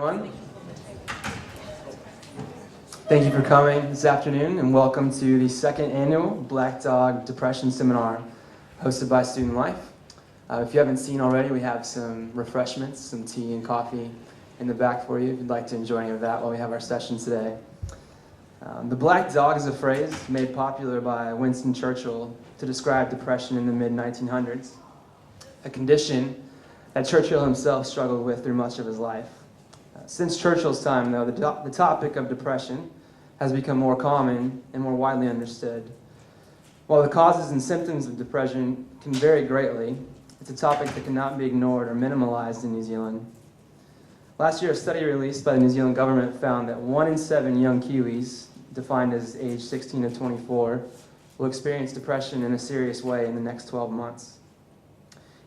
everyone. Thank you for coming this afternoon, and welcome to the second annual Black Dog Depression Seminar hosted by Student Life. If you haven't seen already, we have some refreshments, some tea and coffee in the back for you if you'd like to enjoy any of that while we have our session today. The black dog is a phrase made popular by Winston Churchill to describe depression in the mid-1900s, a condition that Churchill himself struggled with through much of his life. Since Churchill's time, though, the topic of depression has become more common and more widely understood. While the causes and symptoms of depression can vary greatly, it's a topic that cannot be ignored or minimalized in New Zealand. Last year, a study released by the New Zealand government found that 1 in 7 young Kiwis, defined as age 16 to 24, will experience depression in a serious way in the next 12 months.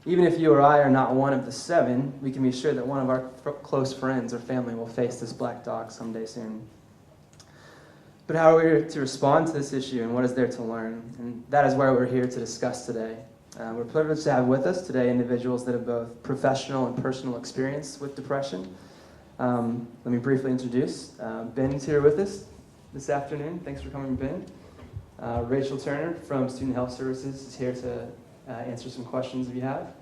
Even if you or I are not one of the 7, we can be sure that one of our close friends or family will face this black dog someday soon. But how are we to respond to this issue, and what is there to learn? And that is where we're here to discuss today. We're privileged to have with us today individuals that have both professional and personal experience with depression. Let me briefly introduce. Ben's here with us this afternoon. Thanks for coming, Ben. Rachel Turner from Student Health Services is here to answer some questions if you have.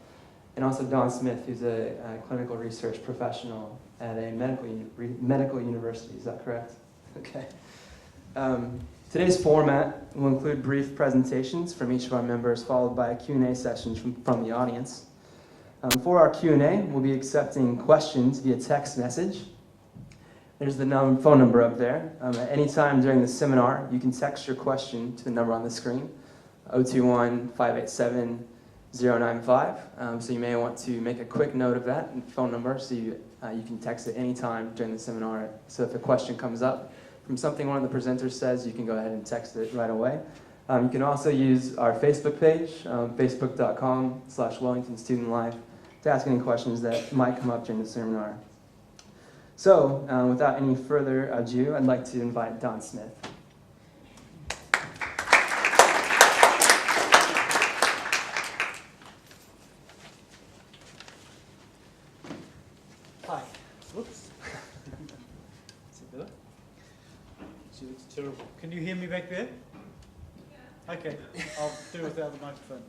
And also Don Smith, who's a clinical research professional at a medical university. Is that correct? Okay. Today's format will include brief presentations from each of our members, followed by a Q&A session from the audience. For our Q&A, we'll be accepting questions via text message. There's the phone number up there. At any time during the seminar, you can text your question to the number on the screen, 021-587-095. So you may want to make a quick note of that phone number so you can text it any time during the seminar. So if a question comes up from something one of the presenters says, you can go ahead and text it right away. You can also use our Facebook page, facebook.com/Wellington Student Life, to ask any questions that might come up during the seminar. So, without any further ado, I'd like to invite Don Smith. Hi. Whoops. Is it better? She looks terrible. Can you hear me back there? Yeah. Okay, I'll do without the microphone.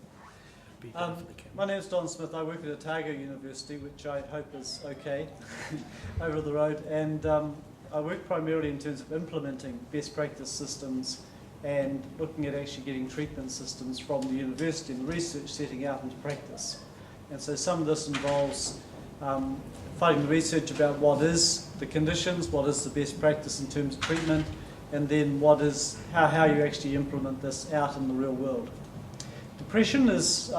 My name is Don Smith. I work at Otago University, which I hope is okay, over the road. And I work primarily in terms of implementing best practice systems and looking at actually getting treatment systems from the university and the research setting out into practice. And so some of this involves finding the research about what is the conditions, what is the best practice in terms of treatment, and then what is how you actually implement this out in the real world. Depression is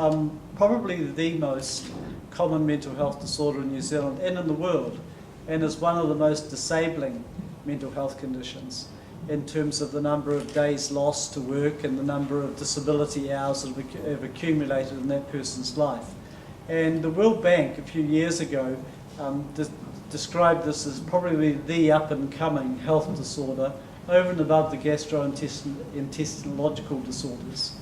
probably the most common mental health disorder in New Zealand and in the world, and is one of the most disabling mental health conditions in terms of the number of days lost to work and the number of disability hours that have accumulated in that person's life. And the World Bank a few years ago described this as probably the up-and-coming health disorder over and above the gastrointestinal disorders.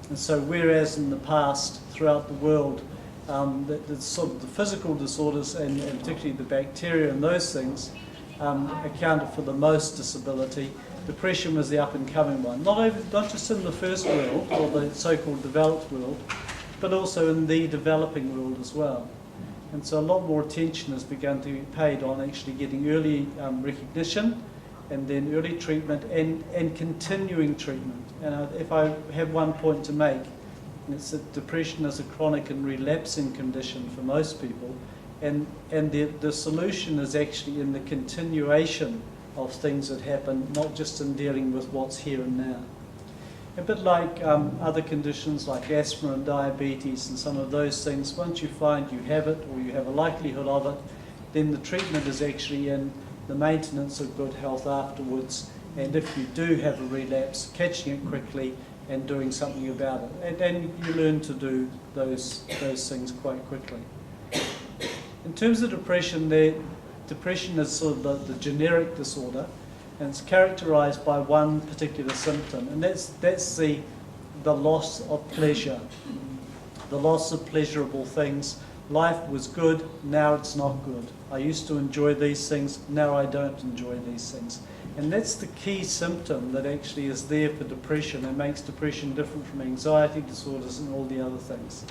And so whereas in the past, throughout the world, the sort of the physical disorders and particularly the bacteria and those things accounted for the most disability, depression was the up-and-coming one. Not just in the first world, or the so-called developed world, but also in the developing world as well. And so a lot more attention has begun to be paid on actually getting early recognition, and then early treatment and continuing treatment. And if I have one point to make, it's that depression is a chronic and relapsing condition for most people, and the solution is actually in the continuation of things that happen, not just in dealing with what's here and now. A bit like other conditions like asthma and diabetes and some of those things, once you find you have it or you have a likelihood of it, then the treatment is actually in the maintenance of good health afterwards, and if you do have a relapse, catching it quickly and doing something about it. And you learn to do those things quite quickly. In terms of depression, depression is sort of the generic disorder, and it's characterized by one particular symptom, and that's the loss of pleasure, the loss of pleasurable things, Life was good, now it's not good. I used to enjoy these things, now I don't enjoy these things. And that's the key symptom that actually is there for depression and makes depression different from anxiety disorders and all the other things.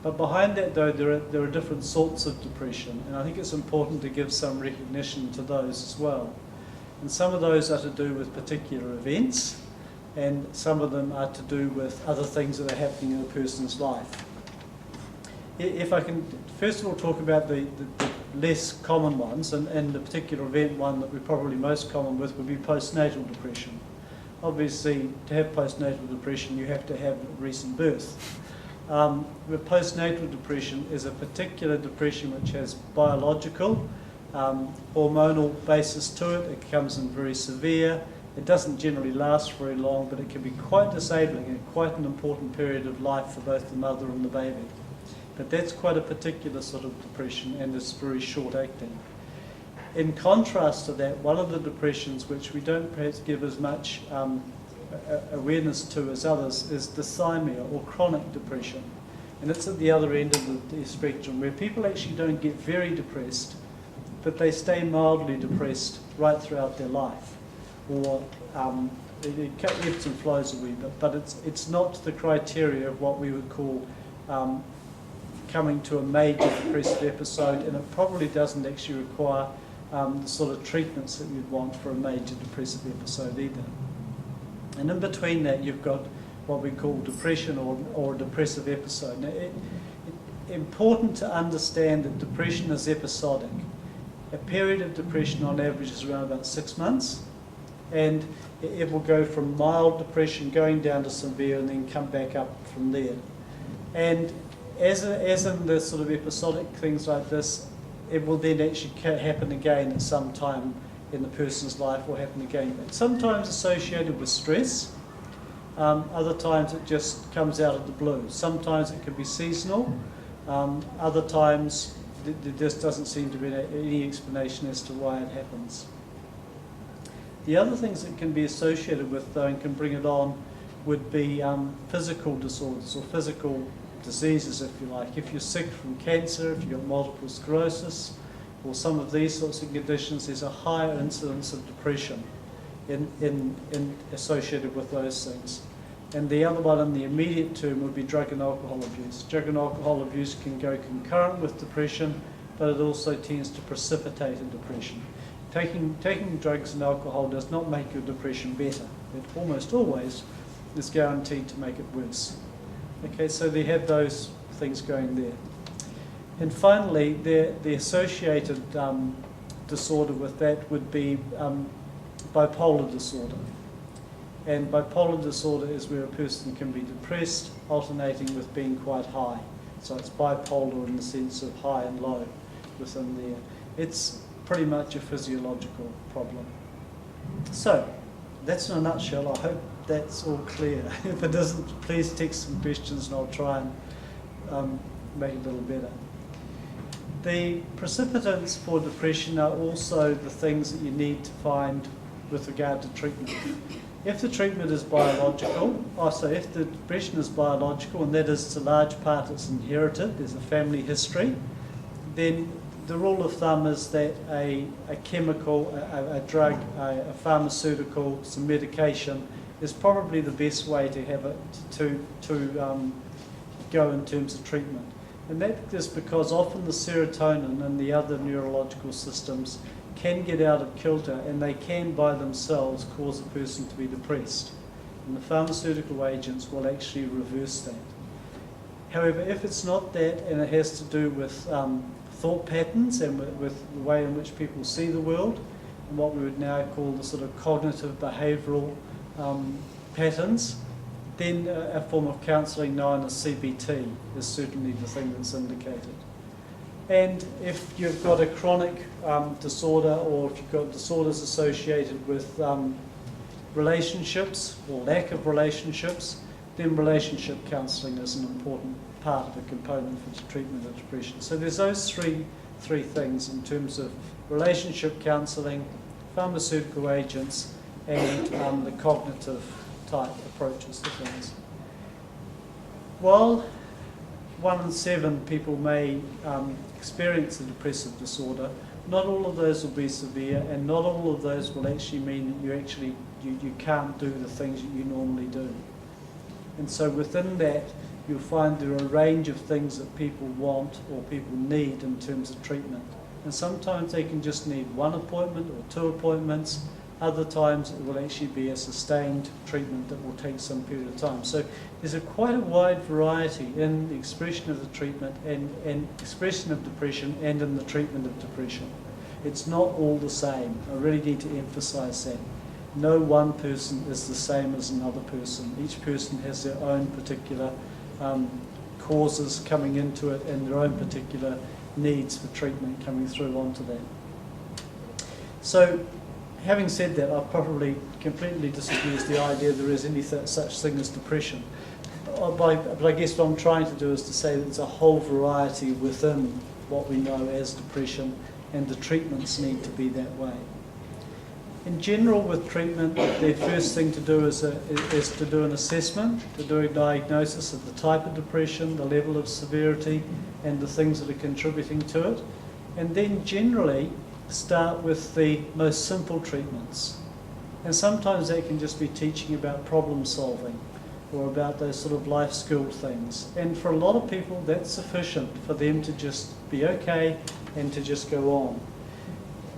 But behind that, though, there are different sorts of depression, and I think it's important to give some recognition to those as well. And some of those are to do with particular events, and some of them are to do with other things that are happening in a person's life. If I can, first of all, talk about the less common ones, and the particular event one that we're probably most common with would be postnatal depression. Obviously, to have postnatal depression, you have to have a recent birth. With postnatal depression is a particular depression which has biological, hormonal basis to it. It comes in very severe. It doesn't generally last very long, but it can be quite disabling and quite an important period of life for both the mother and the baby. But that's quite a particular sort of depression, and it's very short-acting. In contrast to that, one of the depressions which we don't perhaps give as much awareness to as others is dysthymia, or chronic depression. And it's at the other end of the spectrum, where people actually don't get very depressed, but they stay mildly depressed right throughout their life. Or it ebbs and flows a wee bit, but it's not the criteria of what we would call coming to a major depressive episode, and it probably doesn't actually require the sort of treatments that you'd want for a major depressive episode either. And in between that, you've got what we call depression or a depressive episode. Now, it's important to understand that depression is episodic. A period of depression on average is around about 6 months, and it will go from mild depression going down to severe and then come back up from there. And as in the sort of episodic things like this, it will then actually happen again at some time in the person's life, or happen again. It's sometimes associated with stress, other times it just comes out of the blue. Sometimes it can be seasonal, other times there just doesn't seem to be any explanation as to why it happens. The other things that can be associated with, though, and can bring it on would be physical disorders or physical diseases, if you like. If you're sick from cancer, if you've got multiple sclerosis, or some of these sorts of conditions, there's a higher incidence of depression associated with those things. And the other one in the immediate term would be drug and alcohol abuse. Drug and alcohol abuse can go concurrent with depression, but it also tends to precipitate a depression. Taking drugs and alcohol does not make your depression better. It almost always is guaranteed to make it worse. Okay, so they have those things going there. And finally, the associated disorder with that would be bipolar disorder. And bipolar disorder is where a person can be depressed, alternating with being quite high. So it's bipolar in the sense of high and low within there. It's pretty much a physiological problem. So, that's in a nutshell. I hope that's all clear. If it isn't, please text some questions and I'll try and make it a little better. The precipitants for depression are also the things that you need to find with regard to treatment. If the treatment is biological, if the depression is biological, and that is to large part it's inherited, there's a family history, then the rule of thumb is that a chemical, a drug, a pharmaceutical, some medication is probably the best way to have it to go in terms of treatment. And that is because often the serotonin and the other neurological systems can get out of kilter, and they can by themselves cause a person to be depressed. And the pharmaceutical agents will actually reverse that. However, if it's not that, and it has to do with thought patterns and with the way in which people see the world, and what we would now call the sort of cognitive behavioural patterns, then a form of counselling known as CBT is certainly the thing that's indicated. And if you've got a chronic disorder, or if you've got disorders associated with relationships or lack of relationships, then relationship counselling is an important part of a component for the treatment of depression. So there's those three things in terms of relationship counselling, pharmaceutical agents, and the cognitive type approaches to things. While 1 in 7 people may experience a depressive disorder. Not all of those will be severe, and not all of those will actually mean that you can't do the things that you normally do. And so within that, you'll find there are a range of things that people want or people need in terms of treatment. And sometimes they can just need 1 appointment or 2 appointments. Other times it will actually be a sustained treatment that will take some period of time. So there's quite a wide variety in the expression of the treatment and expression of depression and in the treatment of depression. It's not all the same. I really need to emphasise that. No one person is the same as another person. Each person has their own particular causes coming into it and their own particular needs for treatment coming through onto that. So, having said that, I probably completely disagree with the idea there is any such thing as depression. But I guess what I'm trying to do is to say that there's a whole variety within what we know as depression, and the treatments need to be that way. In general, with treatment, the first thing to do is to do an assessment, to do a diagnosis of the type of depression, the level of severity, and the things that are contributing to it. And then generally start with the most simple treatments. And sometimes that can just be teaching about problem solving or about those sort of life skill things. And for a lot of people, that's sufficient for them to just be okay and to just go on.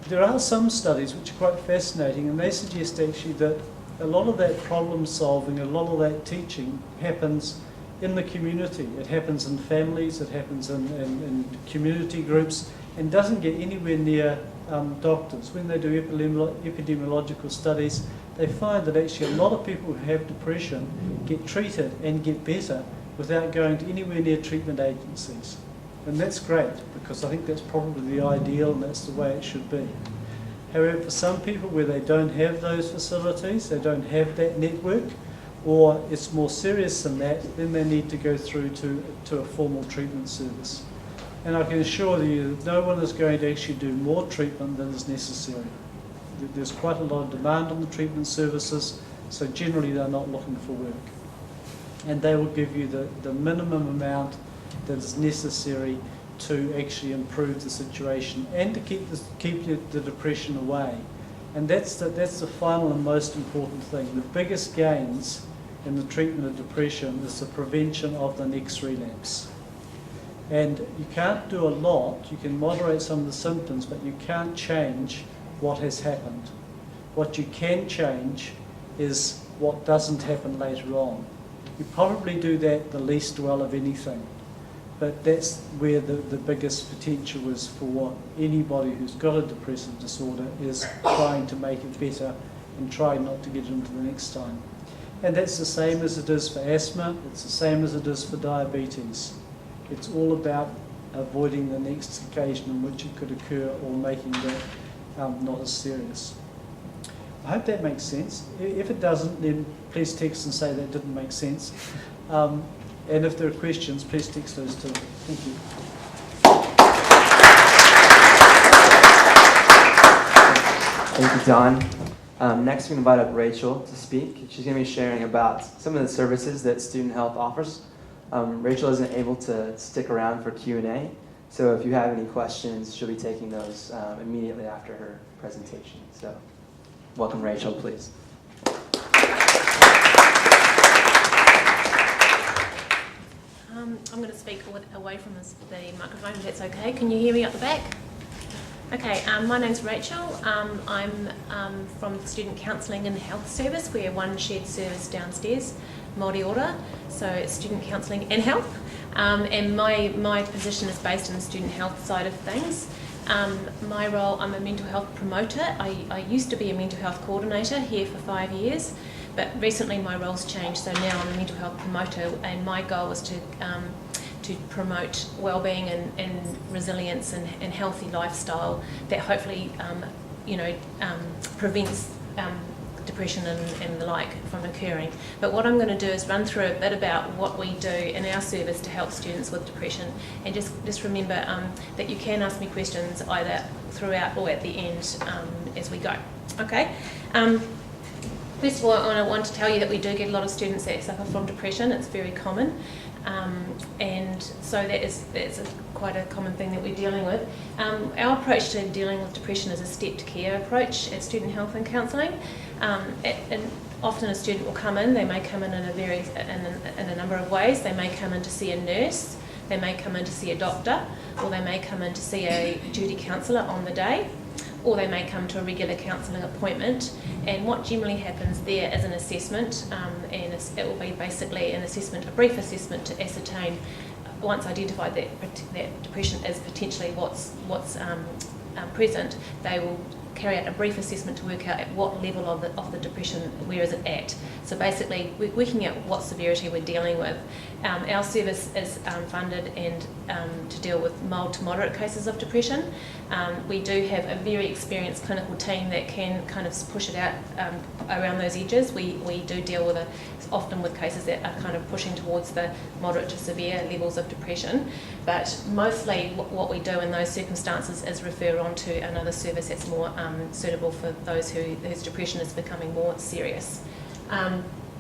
There are some studies which are quite fascinating, and they suggest actually that a lot of that problem solving, a lot of that teaching happens in the community. It happens in families, it happens in community groups, and doesn't get anywhere near doctors. When they do epidemiological studies, they find that actually a lot of people who have depression get treated and get better without going to anywhere near treatment agencies. And that's great, because I think that's probably the ideal and that's the way it should be. However, for some people where they don't have those facilities, they don't have that network, or it's more serious than that, then they need to go through to a formal treatment service. And I can assure you that no one is going to actually do more treatment than is necessary. There's quite a lot of demand on the treatment services, so generally they're not looking for work. And they will give you the minimum amount that is necessary to actually improve the situation and to keep the depression away. And that's the final and most important thing. The biggest gains in the treatment of depression is the prevention of the next relapse. And you can't do a lot. You can moderate some of the symptoms, but you can't change what has happened. What you can change is what doesn't happen later on. You probably do that the least well of anything. But that's where the biggest potential is for anybody who's got a depressive disorder, is trying to make it better and trying not to get into the next time. And that's the same as it is for asthma, it's the same as it is for diabetes. It's all about avoiding the next occasion in which it could occur or making that not as serious. I hope that makes sense. If it doesn't, then please text and say that didn't make sense. And if there are questions, please text those too. Thank you. Thank you, Don. Next, we invite up Rachel to speak. She's going to be sharing about some of the services that Student Health offers. Rachel isn't able to stick around for Q&A, so if you have any questions, she'll be taking those immediately after her presentation. So, welcome, Rachel, please. I'm going to speak away from the microphone, if that's okay. Can you hear me up the back? Okay, my name's Rachel. I'm from the Student Counselling and Health Service. We're one shared service downstairs, multi-order, so it's Student Counselling and Health. And my position is based in the student health side of things. My role, I'm a mental health promoter. I used to be a mental health coordinator here for 5 years. But recently my role's changed, so now I'm a mental health promoter, and my goal is to promote wellbeing and resilience and healthy lifestyle that hopefully prevents depression and the like from occurring. But what I'm going to do is run through a bit about what we do in our service to help students with depression, and just remember that you can ask me questions either throughout or at the end as we go. Okay. First of all, I want to tell you that we do get a lot of students that suffer from depression. It's very common. And so that's quite a common thing that we're dealing with. Our approach to dealing with depression is a stepped care approach at student health and counselling. And often a student will come in, they may come in in a number of ways. They may come in to see a nurse, they may come in to see a doctor, or they may come in to see a duty counsellor on the day, or they may come to a regular counselling appointment. And what generally happens there is an assessment, and it will be basically an assessment, a brief assessment to ascertain, once identified that depression is potentially what's present, they will carry out a brief assessment to work out at what level of the depression, where is it at. So basically, we're working out what severity we're dealing with. Our service is funded and to deal with mild to moderate cases of depression. We do have a very experienced clinical team that can kind of push it out around those edges. We do deal with often with cases that are kind of pushing towards the moderate to severe levels of depression, but mostly what we do in those circumstances is refer on to another service that's more suitable for those whose depression is becoming more serious.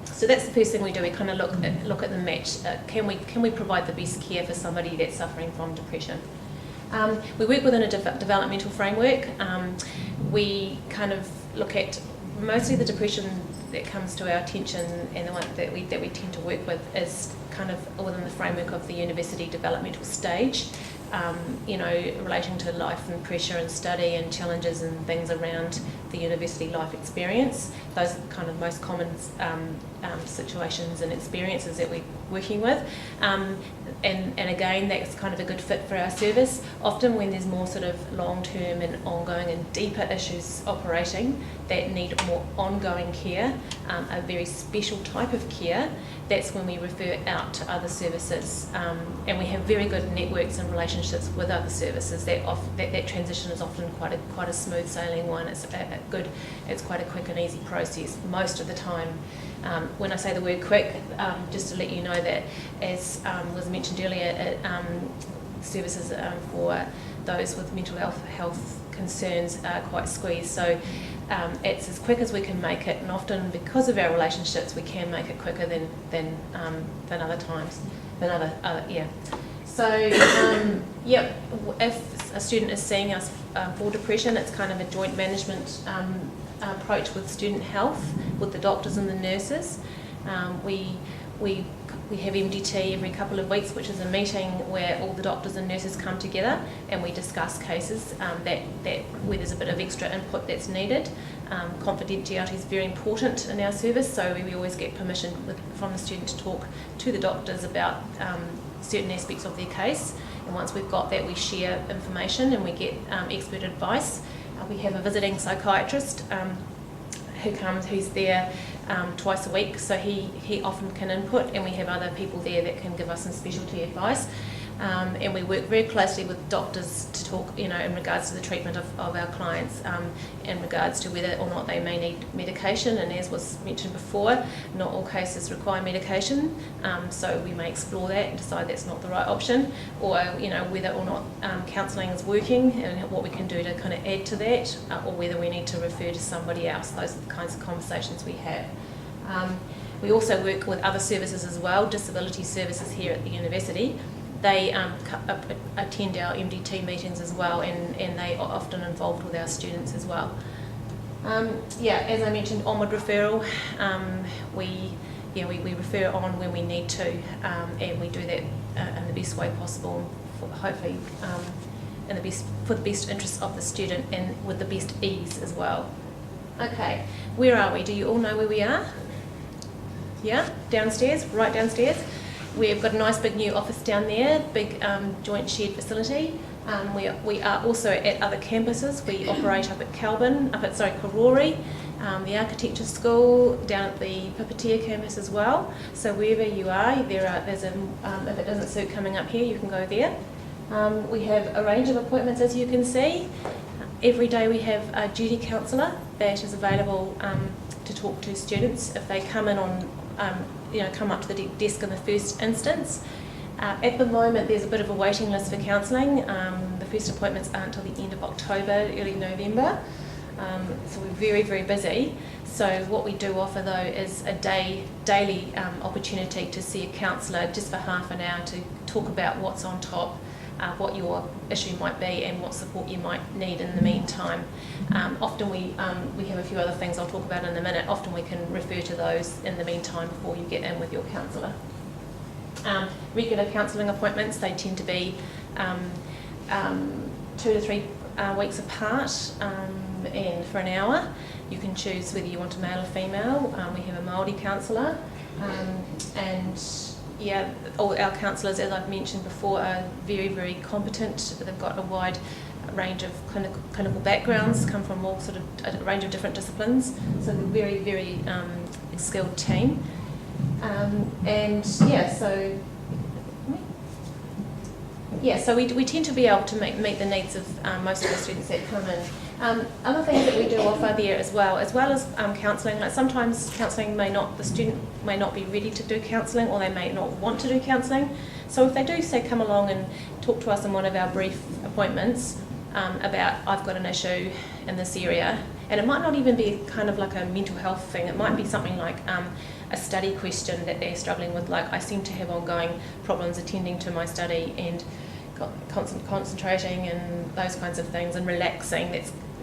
So that's the first thing we do. We kind of look at the match. Can we provide the best care for somebody that's suffering from depression? We work within a developmental framework. We kind of look at mostly the depression that comes to our attention, and the one that we tend to work with is kind of within the framework of the university developmental stage. Relating to life and pressure and study and challenges and things around the university life experience. Those are the kind of most common situations and experiences that we're working with. And again, that's kind of a good fit for our service. Often when there's more sort of long-term and ongoing and deeper issues operating that need more ongoing care, a very special type of care, that's when we refer out to other services. And we have very good networks and relationships with other services. That transition is often quite a smooth sailing one. It's quite a quick and easy process most of the time. When I say the word quick, just to let you know that, as was mentioned earlier, services for those with mental health concerns are quite squeezed. So it's as quick as we can make it, and often because of our relationships, we can make it quicker than other times, So if a student is seeing us for depression, it's kind of a joint management approach with student health, with the doctors and the nurses. We have MDT every couple of weeks, which is a meeting where all the doctors and nurses come together and we discuss cases where there's a bit of extra input that's needed. Confidentiality is very important in our service, so we always get permission from the student to talk to the doctors about certain aspects of their case, and once we've got that, we share information and we get expert advice. We have a visiting psychiatrist who's there twice a week, so he often can input, and we have other people there that can give us some specialty advice. And we work very closely with doctors to talk, in regards to the treatment of our clients, in regards to whether or not they may need medication. And as was mentioned before, not all cases require medication, so we may explore that and decide that's not the right option, or whether or not counselling is working and what we can do to kind of add to that, or whether we need to refer to somebody else. Those are the kinds of conversations we have. We also work with other services as well, disability services here at the university. They attend our MDT meetings as well, and they are often involved with our students as well. As I mentioned, onward referral. We refer on when we need to, and we do that in the best way possible, hopefully for the best interest of the student and with the best ease as well. Okay, where are we? Do you all know where we are? Yeah, downstairs, right downstairs. We've got a nice big new office down there, big joint shared facility. We are also at other campuses. We operate up at Karori, the architecture school, down at the Pipitea campus as well. So wherever you are, if it doesn't suit coming up here, you can go there. We have a range of appointments, as you can see. Every day we have a duty counsellor that is available to talk to students if they come in come up to the desk in the first instance. At the moment, there's a bit of a waiting list for counselling. The first appointments aren't until the end of October, early November. So we're very, very busy. So what we do offer though is a daily opportunity to see a counsellor just for half an hour to talk about what's on top, what your issue might be and what support you might need in the meantime. Often we have a few other things I'll talk about in a minute. Often we can refer to those in the meantime before you get in with your counsellor. Regular counselling appointments, they tend to be 2 to 3 weeks apart, and for an hour. You can choose whether you want a male or female. We have a Māori counsellor, and yeah, all our counsellors, as I've mentioned before, are very, very competent. They've got a wide range of clinical backgrounds, come from all sort of a range of different disciplines. So they're very, very skilled team. And yeah, so we tend to be able to meet the needs of most of the students that come in. Other things that we do offer there as well as counselling. Like sometimes counselling the student may not be ready to do counselling, or they may not want to do counselling. So if they do say come along and talk to us in one of our brief appointments about I've got an issue in this area, and it might not even be kind of like a mental health thing. It might be something like a study question that they're struggling with, like I seem to have ongoing problems attending to my study and concentrating and those kinds of things and relaxing.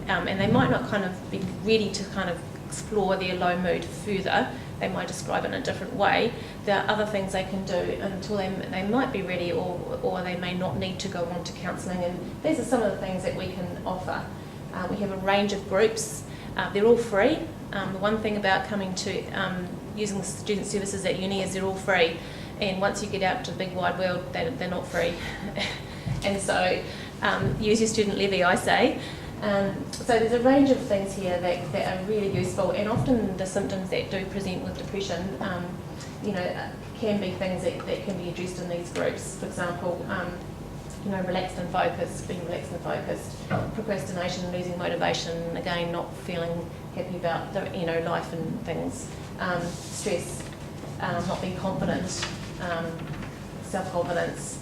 And they might not kind of be ready to kind of explore their low mood further. They might describe it in a different way. There are other things they can do until they might be ready, or they may not need to go on to counselling. And these are some of the things that we can offer. We have a range of groups. They're all free. The one thing about coming to using the student services at uni is they're all free. And once you get out to the big wide world, they're not free. And so use your student levy, I say. So there's a range of things here that are really useful, and often the symptoms that do present with depression, can be things that can be addressed in these groups. For example, being relaxed and focused, procrastination, losing motivation, again, not feeling happy about life and things, stress, not being confident, self-confidence.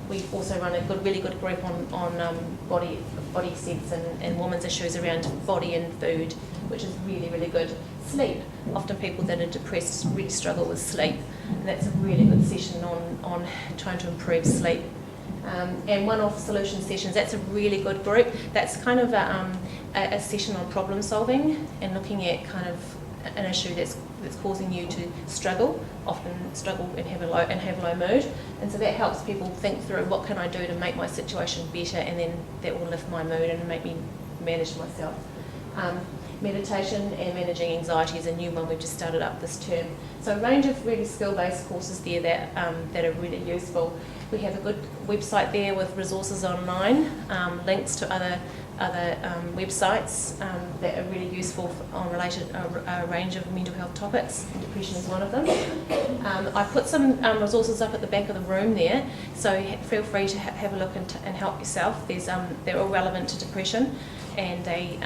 We also run a really good group on body sense and women's issues around body and food, which is really, really good. Sleep. Often people that are depressed really struggle with sleep, and that's a really good session on trying to improve sleep. And one-off solution sessions, that's a really good group. That's kind of a session on problem solving and looking at kind of an issue that's causing you to often struggle and have low mood, and so that helps people think through what can I do to make my situation better, and then that will lift my mood and make me manage myself. Meditation and managing anxiety is a new one we've just started up this term. So a range of really skill-based courses there that are really useful. We have a good website there with resources online, links to other websites that are really useful on a range of mental health topics, and depression is one of them. I put some resources up at the back of the room there, so feel free to have a look and help yourself. They're all relevant to depression, and they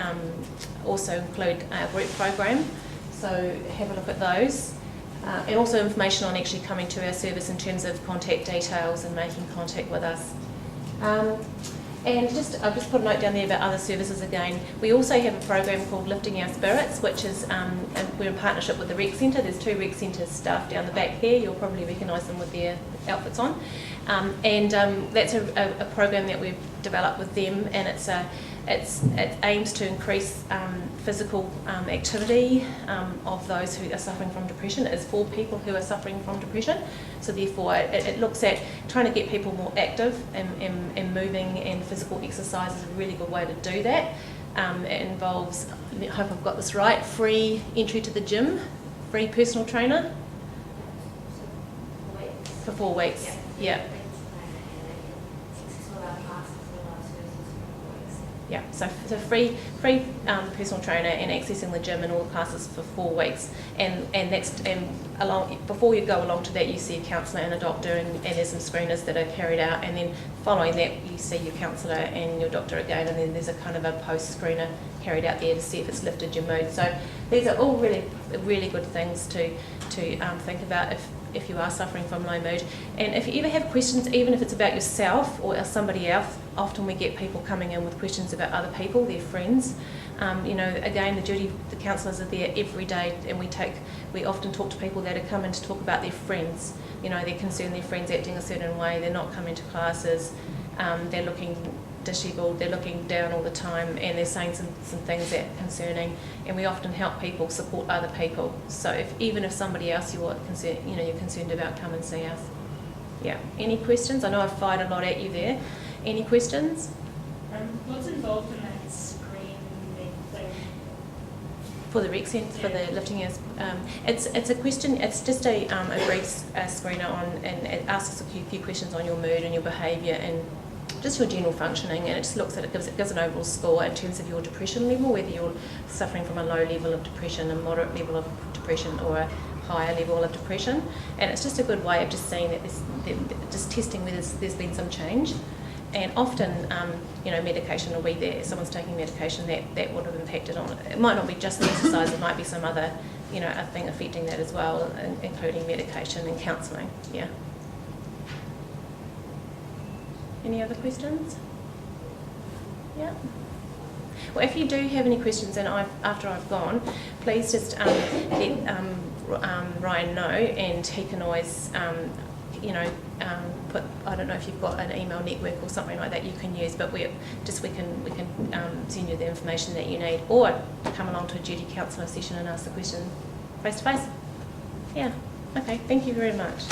also include a group program, so have a look at those. And also information on actually coming to our service in terms of contact details and making contact with us. And I've just put a note down there about other services again. We also have a program called Lifting Our Spirits, which is, and we're in partnership with the Rec Centre. There's 2 Rec Centre staff down the back there. You'll probably recognise them with their outfits on. That's a program that we've developed with them, and it aims to increase physical activity of those who are suffering from depression. It is for people who are suffering from depression, so therefore it looks at trying to get people more active and moving, and physical exercise is a really good way to do that. It involves, I hope I've got this right, free entry to the gym, free personal trainer for 4 weeks. Yeah. Yeah, so free personal trainer and accessing the gym and all the classes for 4 weeks, and before you go along to that, you see a counsellor and a doctor, and there's some screeners that are carried out, and then following that you see your counsellor and your doctor again, and then there's a kind of a post screener carried out there to see if it's lifted your mood. So these are all really, really good things to think about if you are suffering from low mood. And if you ever have questions, even if it's about yourself or somebody else, often we get people coming in with questions about other people, their friends. You know, again, the counsellors are there every day, and we often talk to people that are coming to talk about their friends. You know, they're concerned their friends acting a certain way, they're not coming to classes, they're looking dishevelled, they're looking down all the time, and they're saying some things that are concerning, and we often help people support other people. So even if somebody else you're concerned about, come and see us. Yeah. Any questions? I know I've fired a lot at you there. Any questions? What's involved in that screen thing? For the rec centre, for the lifting years, it's a question. It's just a brief screener on, and it asks a few questions on your mood and your behaviour and just your general functioning, and it just looks at it gives an overall score in terms of your depression level, whether you're suffering from a low level of depression, a moderate level of depression, or a higher level of depression. And it's just a good way of just seeing that just testing whether there's been some change. And often, you know, medication will be there. If someone's taking medication, that would have impacted on it. It might not be just the exercise, it might be some other, you know, a thing affecting that as well, including medication and counselling. Yeah. Any other questions? Yeah. Well, if you do have any questions, and after I've gone, please just let Ryan know, and he can always, you know, put. I don't know if you've got an email network or something like that you can use, but we can send you the information that you need, or come along to a duty counsellor session and ask the question face to face. Yeah. Okay. Thank you very much.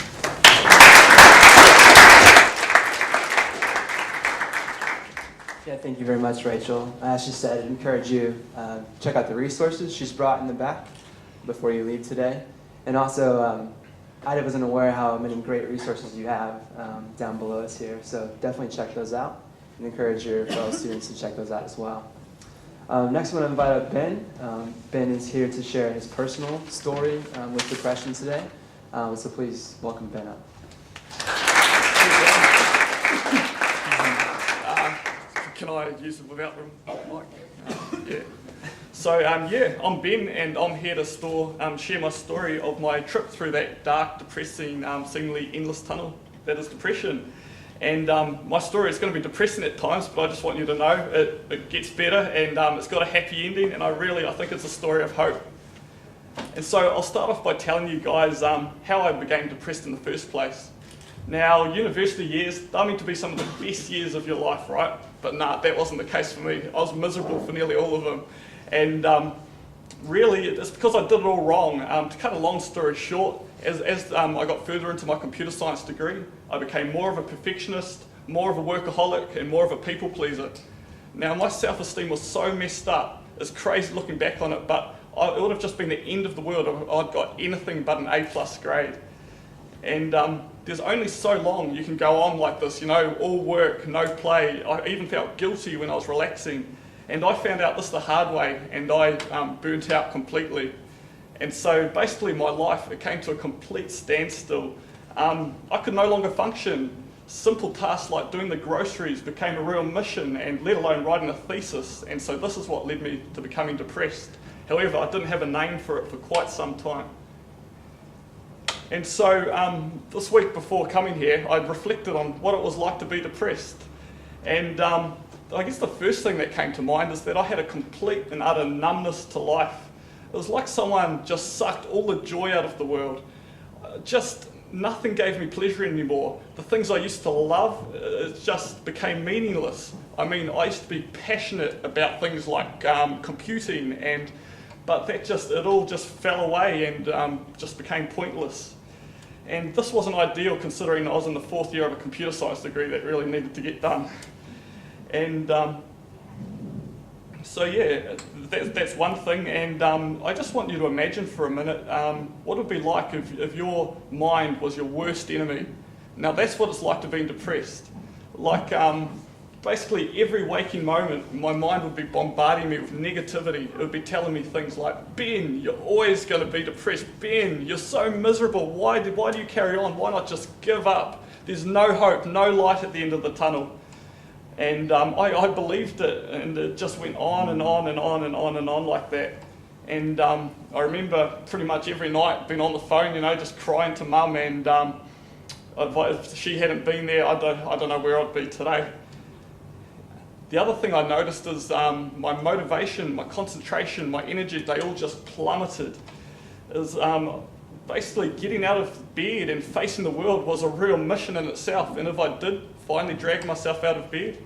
Yeah, thank you very much, Rachel. As she said, I encourage you check out the resources she's brought in the back before you leave today. And also, I wasn't aware how many great resources you have down below us here, so definitely check those out, and encourage your fellow students to check those out as well. Next, I want to invite up Ben. Ben is here to share his personal story with depression today, so please welcome Ben up. Can I use it without the mic? Yeah. So yeah, I'm Ben, and I'm here to share my story of my trip through that dark, depressing, seemingly endless tunnel that is depression. And my story is going to be depressing at times, but I just want you to know it gets better, and it's got a happy ending, and I think it's a story of hope. And so I'll start off by telling you guys how I became depressed in the first place. Now, university years, they're meant to be some of the best years of your life, right? But nah, that wasn't the case for me. I was miserable for nearly all of them. And really, it's because I did it all wrong. To cut a long story short, as I got further into my computer science degree, I became more of a perfectionist, more of a workaholic, and more of a people pleaser. Now, my self-esteem was so messed up. It's crazy looking back on it, but it would have just been the end of the world if I'd got anything but an A+ grade. And there's only so long you can go on like this, you know, all work, no play. I even felt guilty when I was relaxing. And I found out this the hard way, and I burnt out completely. And so basically my life, it came to a complete standstill. I could no longer function. Simple tasks like doing the groceries became a real mission, and let alone writing a thesis. And so this is what led me to becoming depressed. However, I didn't have a name for it for quite some time. And so this week before coming here, I reflected on what it was like to be depressed. And I guess the first thing that came to mind is that I had a complete and utter numbness to life. It was like someone just sucked all the joy out of the world. Just nothing gave me pleasure anymore. The things I used to love, it just became meaningless. I mean, I used to be passionate about things like computing, but it all just fell away and just became pointless. And this wasn't ideal considering I was in the 4th year of a computer science degree that really needed to get done. And so yeah, that's one thing. And I just want you to imagine for a minute what it would be like if your mind was your worst enemy. Now that's what it's like to be depressed. Like basically every waking moment, my mind would be bombarding me with negativity. It would be telling me things like, Ben, you're always going to be depressed. Ben, you're so miserable. Why do you carry on? Why not just give up? There's no hope, no light at the end of the tunnel. And I believed it, and it just went on and on and on and on and on like that. And I remember pretty much every night being on the phone, you know, just crying to Mum, and if she hadn't been there, I don't know where I'd be today. The other thing I noticed is my motivation, my concentration, my energy, they all just plummeted. Basically getting out of bed and facing the world was a real mission in itself. And if I did finally drag myself out of bed,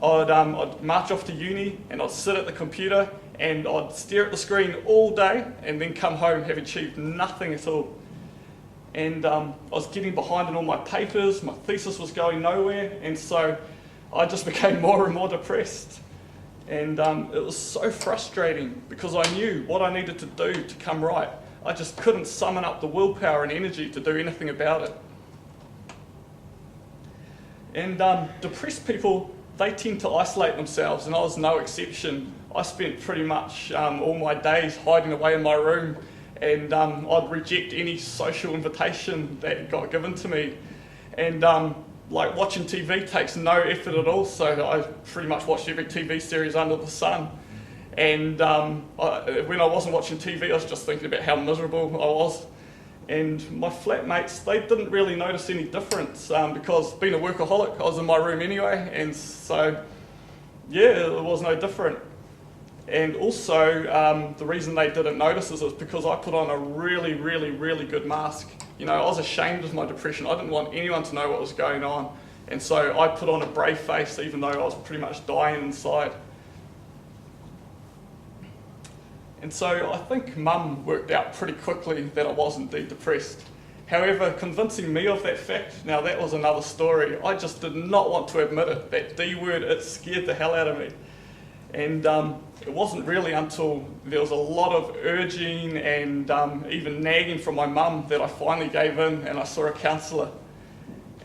I'd march off to uni and I'd sit at the computer and I'd stare at the screen all day and then come home having achieved nothing at all. And I was getting behind in all my papers, my thesis was going nowhere, and so I just became more and more depressed. And it was so frustrating because I knew what I needed to do to come right. I just couldn't summon up the willpower and energy to do anything about it. And depressed people, they tend to isolate themselves, and I was no exception. I spent pretty much all my days hiding away in my room, and I'd reject any social invitation that got given to me. And like watching TV takes no effort at all, so I pretty much watched every TV series under the sun. And when I wasn't watching TV, I was just thinking about how miserable I was. And my flatmates, they didn't really notice any difference because being a workaholic, I was in my room anyway, and so yeah, it was no different. And also, the reason they didn't notice is because I put on a really, really, really good mask. You know, I was ashamed of my depression. I didn't want anyone to know what was going on. And so I put on a brave face even though I was pretty much dying inside. And so I think Mum worked out pretty quickly that I was indeed depressed. However, convincing me of that fact, now that was another story. I just did not want to admit it. That D word, it scared the hell out of me. And it wasn't really until there was a lot of urging and even nagging from my mum that I finally gave in and I saw a counsellor.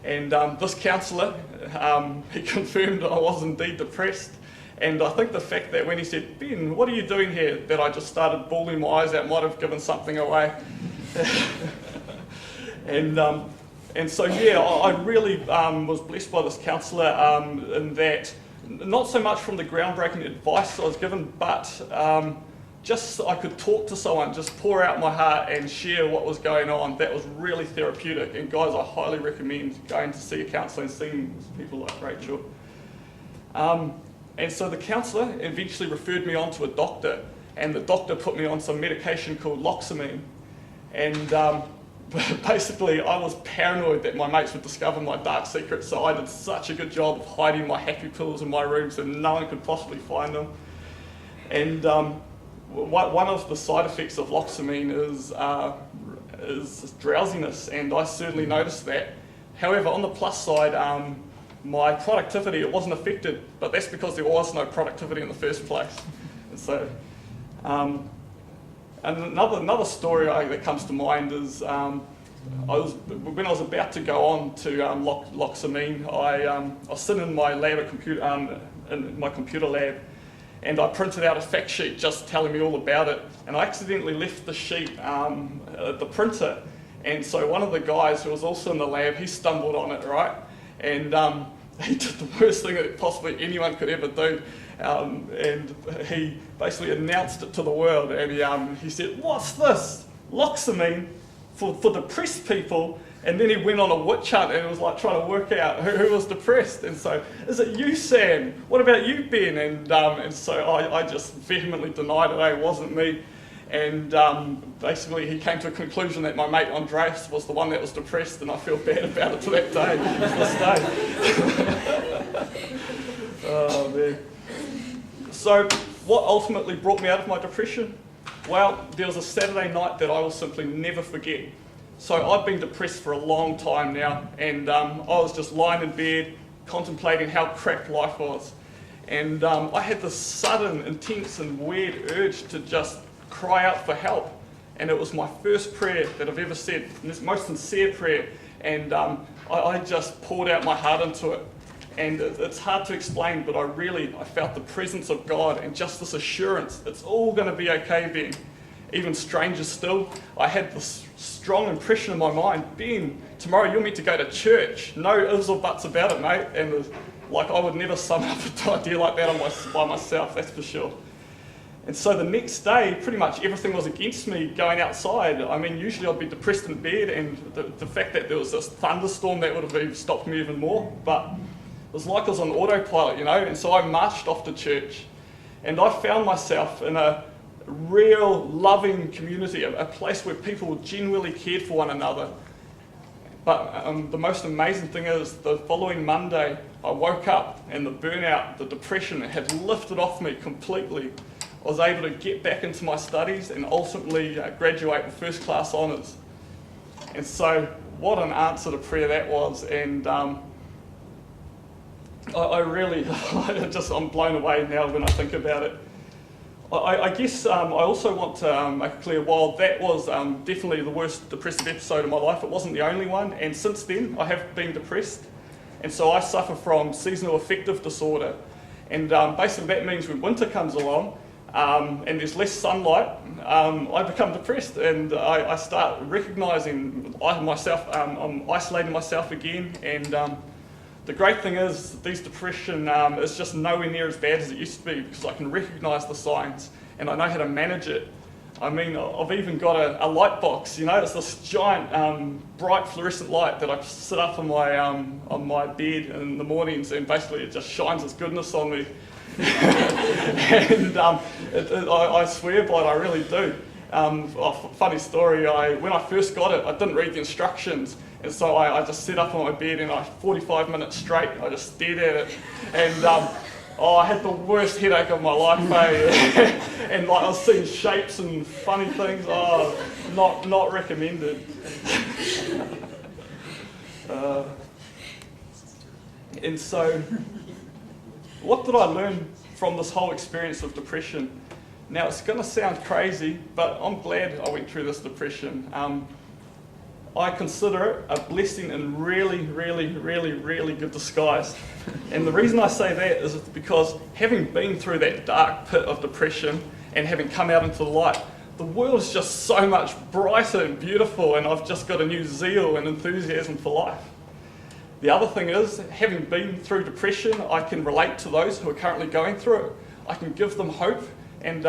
And this counsellor, he confirmed I was indeed depressed. And I think the fact that when he said, "Ben, what are you doing here?" that I just started bawling my eyes out might have given something away. And so yeah, I really was blessed by this counsellor in that, not so much from the groundbreaking advice I was given, but just I could talk to someone, just pour out my heart and share what was going on. That was really therapeutic. And guys, I highly recommend going to see a counsellor and seeing people like Rachel. And so the counsellor eventually referred me on to a doctor, and the doctor put me on some medication called Loxamine. And basically I was paranoid that my mates would discover my dark secrets, so I did such a good job of hiding my happy pills in my room so no one could possibly find them. And one of the side effects of Loxamine is drowsiness, and I certainly noticed that. However, on the plus side, my productivity, it wasn't affected, but that's because there was no productivity in the first place. And so, and another story that comes to mind is when I was about to go on to Loxamine, I was sitting in my lab, in my computer lab, and I printed out a fact sheet just telling me all about it, and I accidentally left the sheet at the printer, and so one of the guys who was also in the lab, he stumbled on it, right? And he did the worst thing that possibly anyone could ever do, and he basically announced it to the world, and he said, "What's this? Loxamine for depressed people?" And then he went on a witch hunt and was like trying to work out who was depressed. And so, "Is it you, Sam? What about you, Ben?" And so I just vehemently denied it. It wasn't me. And basically he came to a conclusion that my mate Andreas was the one that was depressed, and I feel bad about it to that day, to this day. Oh man. So what ultimately brought me out of my depression? Well, there was a Saturday night that I will simply never forget. So I've been depressed for a long time now, and I was just lying in bed contemplating how crap life was. And I had this sudden, intense and weird urge to just cry out for help, and it was my first prayer that I've ever said, and it's most sincere prayer, and I just poured out my heart into it, and it's hard to explain, but I felt the presence of God and just this assurance, it's all going to be okay, Ben. Even stranger still, I had this strong impression in my mind, Ben, tomorrow you're meant to go to church, no ifs or buts about it, mate, and like I would never sum up an idea like that by myself, that's for sure. And so the next day, pretty much everything was against me going outside. I mean, usually I'd be depressed in bed, and the fact that there was this thunderstorm, that would have stopped me even more. But was like I was on autopilot, and so I marched off to church. And I found myself in a real loving community, a place where people genuinely cared for one another. But the most amazing thing is, the following Monday, I woke up and the burnout, the depression had lifted off me completely. I was able to get back into my studies and ultimately graduate with first class honours. And so, what an answer to prayer that was. And I really, I'm blown away now when I think about it. I guess I also want to make it clear, while that was definitely the worst depressive episode of my life, it wasn't the only one, and since then I have been depressed, and so I suffer from seasonal affective disorder, and basically that means when winter comes along and there's less sunlight, I become depressed, and I start recognising myself, I'm isolating myself again, and the great thing is, these depression is just nowhere near as bad as it used to be, because I can recognise the signs and I know how to manage it. I mean, I've even got a light box, it's this giant bright fluorescent light that I sit up on my bed in the mornings, and basically it just shines its goodness on me. And I swear by it, I really do. Funny story, when I first got it, I didn't read the instructions. And so I just sat up on my bed and 45 minutes straight, I just stared at it. And I had the worst headache of my life, eh? And I was seeing shapes and funny things. Not recommended. And so, what did I learn from this whole experience of depression? Now, it's going to sound crazy, but I'm glad I went through this depression. I consider it a blessing in really, really, really, really good disguise. And the reason I say that is because having been through that dark pit of depression and having come out into the light, the world is just so much brighter and beautiful, and I've just got a new zeal and enthusiasm for life. The other thing is, having been through depression, I can relate to those who are currently going through it. I can give them hope, and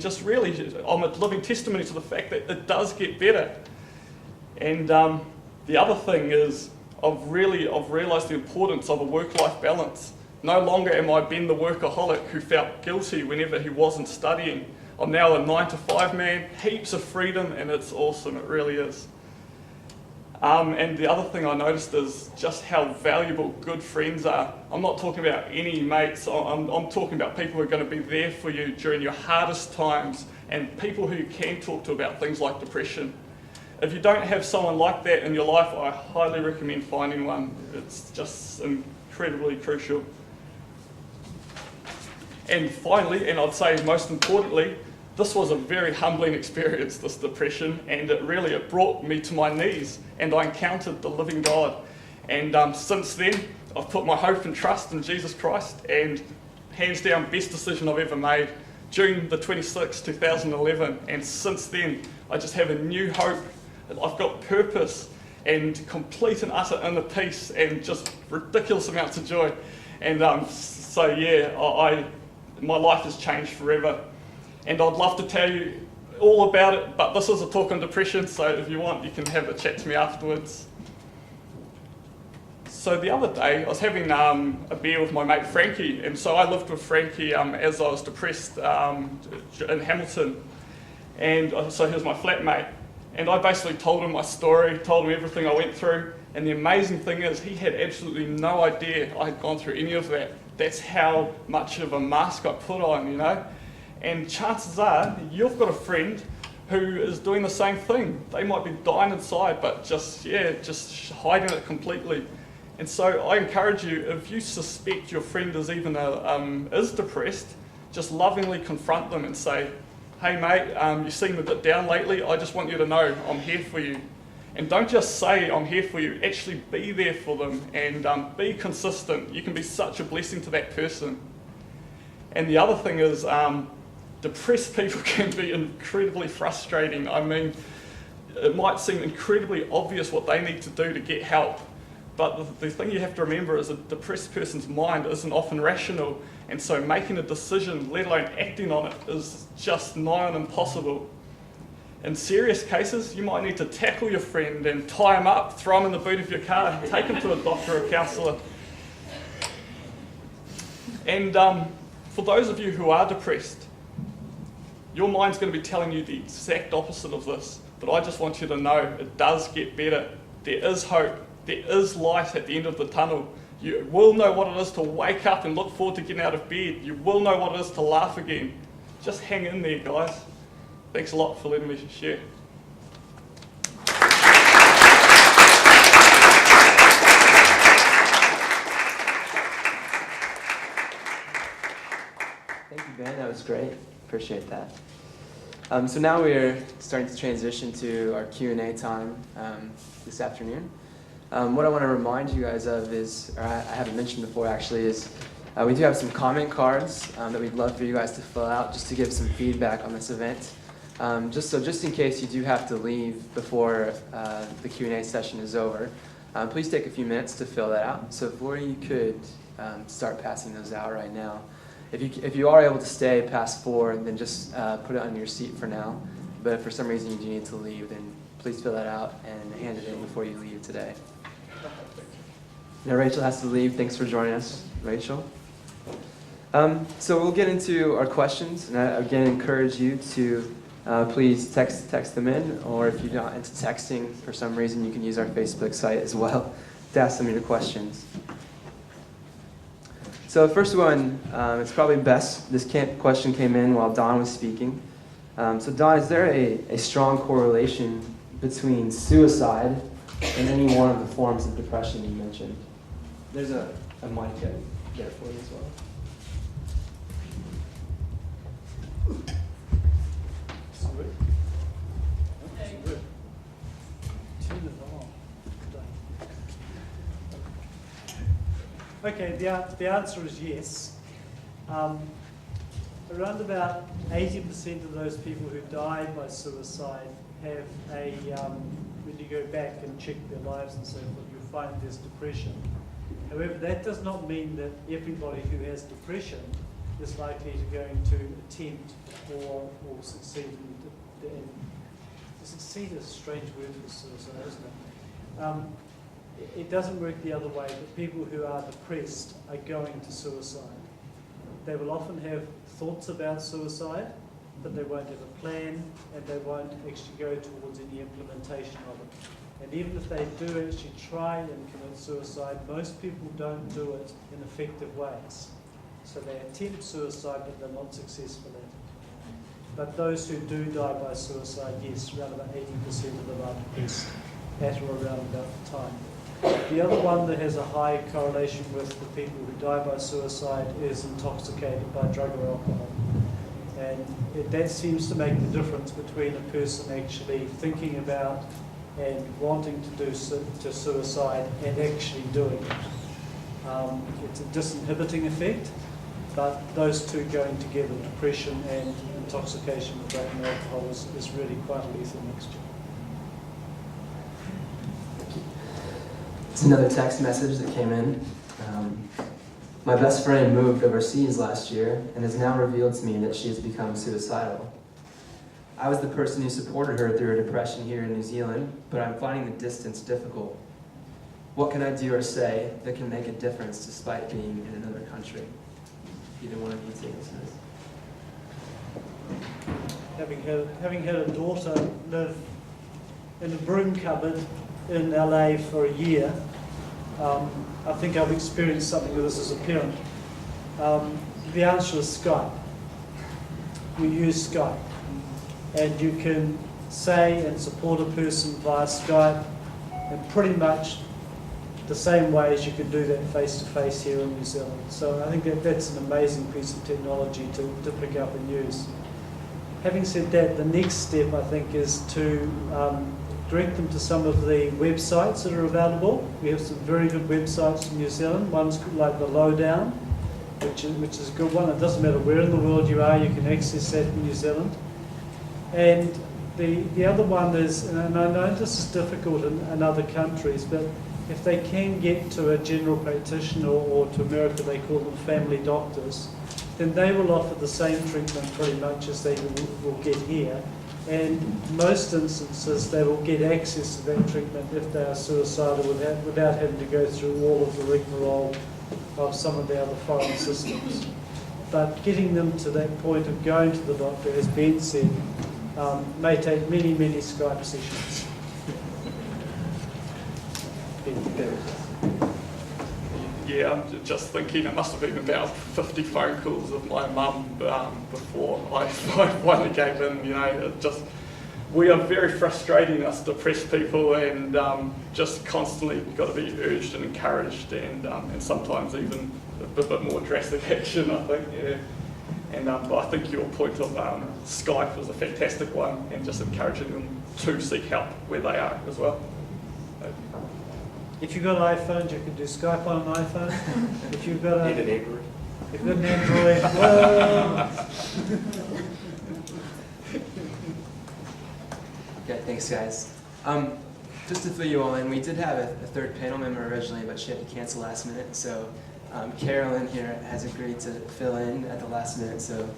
just really, I'm a living testimony to the fact that it does get better. And the other thing is, I've realised the importance of a work-life balance. No longer am I Ben the workaholic who felt guilty whenever he wasn't studying. I'm now a 9-to-5 man, heaps of freedom, and it's awesome, it really is. And the other thing I noticed is just how valuable good friends are. I'm not talking about any mates, I'm talking about people who are going to be there for you during your hardest times, and people who you can talk to about things like depression. If you don't have someone like that in your life, I highly recommend finding one. It's just incredibly crucial. And finally, and I'd say most importantly, this was a very humbling experience, this depression, and it brought me to my knees, and I encountered the living God. And since then, I've put my hope and trust in Jesus Christ, and hands down, best decision I've ever made. June the 26th, 2011, and since then, I just have a new hope. I've got purpose and complete and utter inner peace and just ridiculous amounts of joy. And my life has changed forever. And I'd love to tell you all about it, but this is a talk on depression, so if you want, you can have a chat to me afterwards. So the other day, I was having a beer with my mate Frankie, and so I lived with Frankie as I was depressed in Hamilton. And so he was my flatmate. And I basically told him my story, told him everything I went through, and the amazing thing is he had absolutely no idea I had gone through any of that. That's how much of a mask I put on, And chances are, you've got a friend who is doing the same thing. They might be dying inside, but just hiding it completely. And so I encourage you, if you suspect your friend is even is depressed, just lovingly confront them and say, "Hey mate, you seem a bit down lately. I just want you to know I'm here for you." And don't just say I'm here for you, actually be there for them and be consistent. You can be such a blessing to that person. And the other thing is, depressed people can be incredibly frustrating. I mean, it might seem incredibly obvious what they need to do to get help, but the thing you have to remember is a depressed person's mind isn't often rational, and so making a decision, let alone acting on it, is just nigh on impossible. In serious cases, you might need to tackle your friend and tie him up, throw him in the boot of your car, take him to a doctor or counsellor. And for those of you who are depressed, your mind's going to be telling you the exact opposite of this. But I just want you to know it does get better. There is hope. There is light at the end of the tunnel. You will know what it is to wake up and look forward to getting out of bed. You will know what it is to laugh again. Just hang in there, guys. Thanks a lot for letting me share. Thank you, Ben. That was great. Appreciate that. So now we're starting to transition to our Q&A time this afternoon. What I want to remind you guys of is, or I haven't mentioned before actually, is we do have some comment cards that we'd love for you guys to fill out just to give some feedback on this event. Just in case you do have to leave before the Q&A session is over, please take a few minutes to fill that out. So if Lori, you could start passing those out right now. If you are able to stay past 4, then just put it on your seat for now. But if for some reason you do need to leave, then please fill that out and hand it in before you leave today. Now Rachel has to leave. Thanks for joining us, Rachel. So we'll get into our questions, and I again encourage you to please text them in, or if you're not into texting for some reason, you can use our Facebook site as well to ask them your questions. So the first one, it's probably best, this question came in while Don was speaking. So Don, is there a strong correlation between suicide and any one of the forms of depression you mentioned? There's a mic there for you as well. Okay, the answer is yes. Around about 80% of those people who die by suicide have when you go back and check their lives and so forth, you'll find there's depression. However, that does not mean that everybody who has depression is likely to going to attempt or succeed in succeed is a strange word for suicide, isn't it? It doesn't work the other way, but people who are depressed are going to suicide. They will often have thoughts about suicide, but they won't have a plan, and they won't actually go towards any implementation of it. And even if they do actually try and commit suicide, most people don't do it in effective ways. So they attempt suicide, but they're not successful at it. But those who do die by suicide, yes, around about 80% of them are depressed at or around about the time. The other one that has a high correlation with the people who die by suicide is intoxicated by drug or alcohol. And that seems to make the difference between a person actually thinking about and wanting to do suicide and actually doing it. It's a disinhibiting effect, but those two going together, depression and intoxication with drug and alcohol, is really quite a lethal mixture. It's another text message that came in. My best friend moved overseas last year and has now revealed to me that she has become suicidal. I was the person who supported her through her depression here in New Zealand, but I'm finding the distance difficult. What can I do or say that can make a difference despite being in another country? Either one of you take this. Having had a daughter live in a broom cupboard in LA for a year, I think I've experienced something of this as a parent. The answer is Skype. You use Skype, and you can say and support a person via Skype in pretty much the same way as you can do that face-to-face here in New Zealand. So I think that's an amazing piece of technology to pick up and use. Having said that, the next step, I think, is to direct them to some of the websites that are available. We have some very good websites in New Zealand. One's like The Lowdown, which is a good one. It doesn't matter where in the world you are, you can access that in New Zealand. And the other one is, and I know this is difficult in other countries, but if they can get to a general practitioner, or to America they call them family doctors, then they will offer the same treatment pretty much as they will get here. And in most instances, they will get access to that treatment if they are suicidal without having to go through all of the rigmarole of some of the other foreign systems. But getting them to that point of going to the doctor, as Ben said, may take many, many Skype sessions. Yeah, I'm just thinking it must have been about 50 phone calls with my mum before I finally gave in. You know, we are very frustrating, us depressed people, and just constantly got to be urged and encouraged, and sometimes even a bit more drastic action, I think. Yeah. And but I think your point of Skype was a fantastic one, and just encouraging them to seek help where they are as well. If you've got iPhones, you can do Skype on an iPhone. If you've got And an Android. if you've got an Android, well, Okay, thanks guys. Just to fill you all in, we did have a third panel member originally, but she had to cancel last minute. So Carolyn here has agreed to fill in at the last minute. So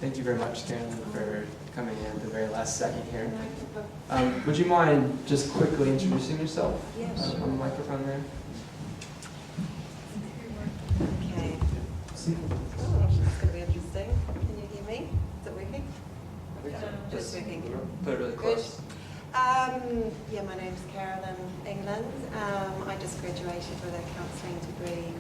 thank you very much, Carolyn, for coming in at the very last second here. Would you mind just quickly introducing yourself? Yes. On the microphone there. Okay. Oh, this is going to be interesting. Can you hear me? Is it working? It's working. Put it really Good. close. Yeah, my name's Carolyn England. I just graduated with a counselling degree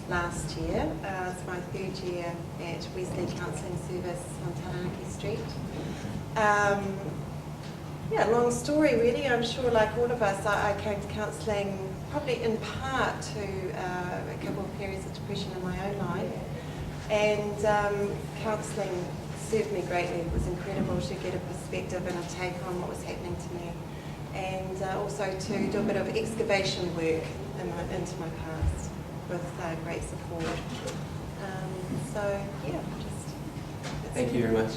last year. It's my third year at Wesley Counselling Service on Taranaki Street. Yeah, long story really. I'm sure like all of us, I came to counselling probably in part to a couple of periods of depression in my own life. And counselling served me greatly. It was incredible to get a perspective and a take on what was happening to me. And also to do a bit of excavation work into my past with great support. So yeah, Thank you very much.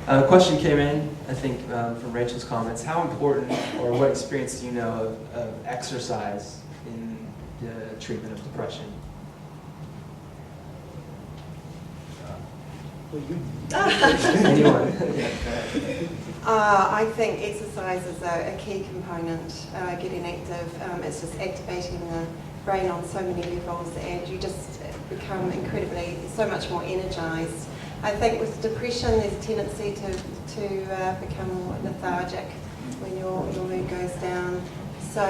A question came in, I think, from Rachel's comments. How important, or what experience do you know of exercise in the treatment of depression? Anyone? I think exercise is a key component, getting active. It's just activating the brain on so many levels, and you just become incredibly, so much more energised. I think with depression there's a tendency to become more lethargic when your mood goes down. So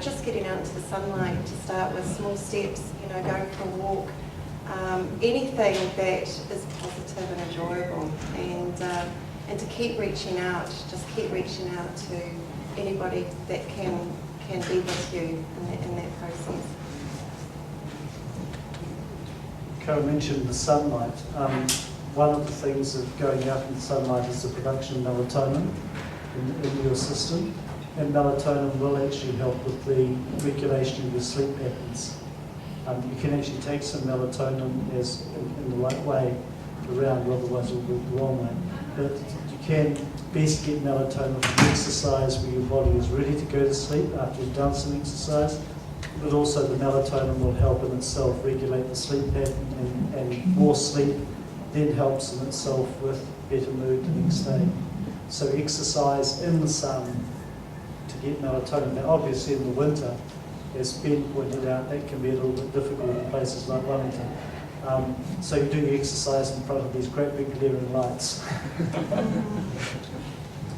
just getting out into the sunlight to start with, small steps, you know, going for a walk, anything that is positive and enjoyable, and to keep reaching out, just keep reaching out to anybody that can be with you in that process. Carol mentioned the sunlight. One of the things of going out in the sunlight is the production of melatonin in your system, and melatonin will actually help with the regulation of your sleep patterns. You can actually take some melatonin as in the right way around, otherwise it will work the wrong way. But you can best get melatonin from exercise where your body is ready to go to sleep after you've done some exercise, but also the melatonin will help in itself regulate the sleep pattern, and more sleep then helps in itself with better mood the next day. So exercise in the sun to get melatonin. Now obviously in the winter, as Ben pointed out, that can be a little bit difficult in places like Wellington. So you're doing exercise in front of these great big glaring lights.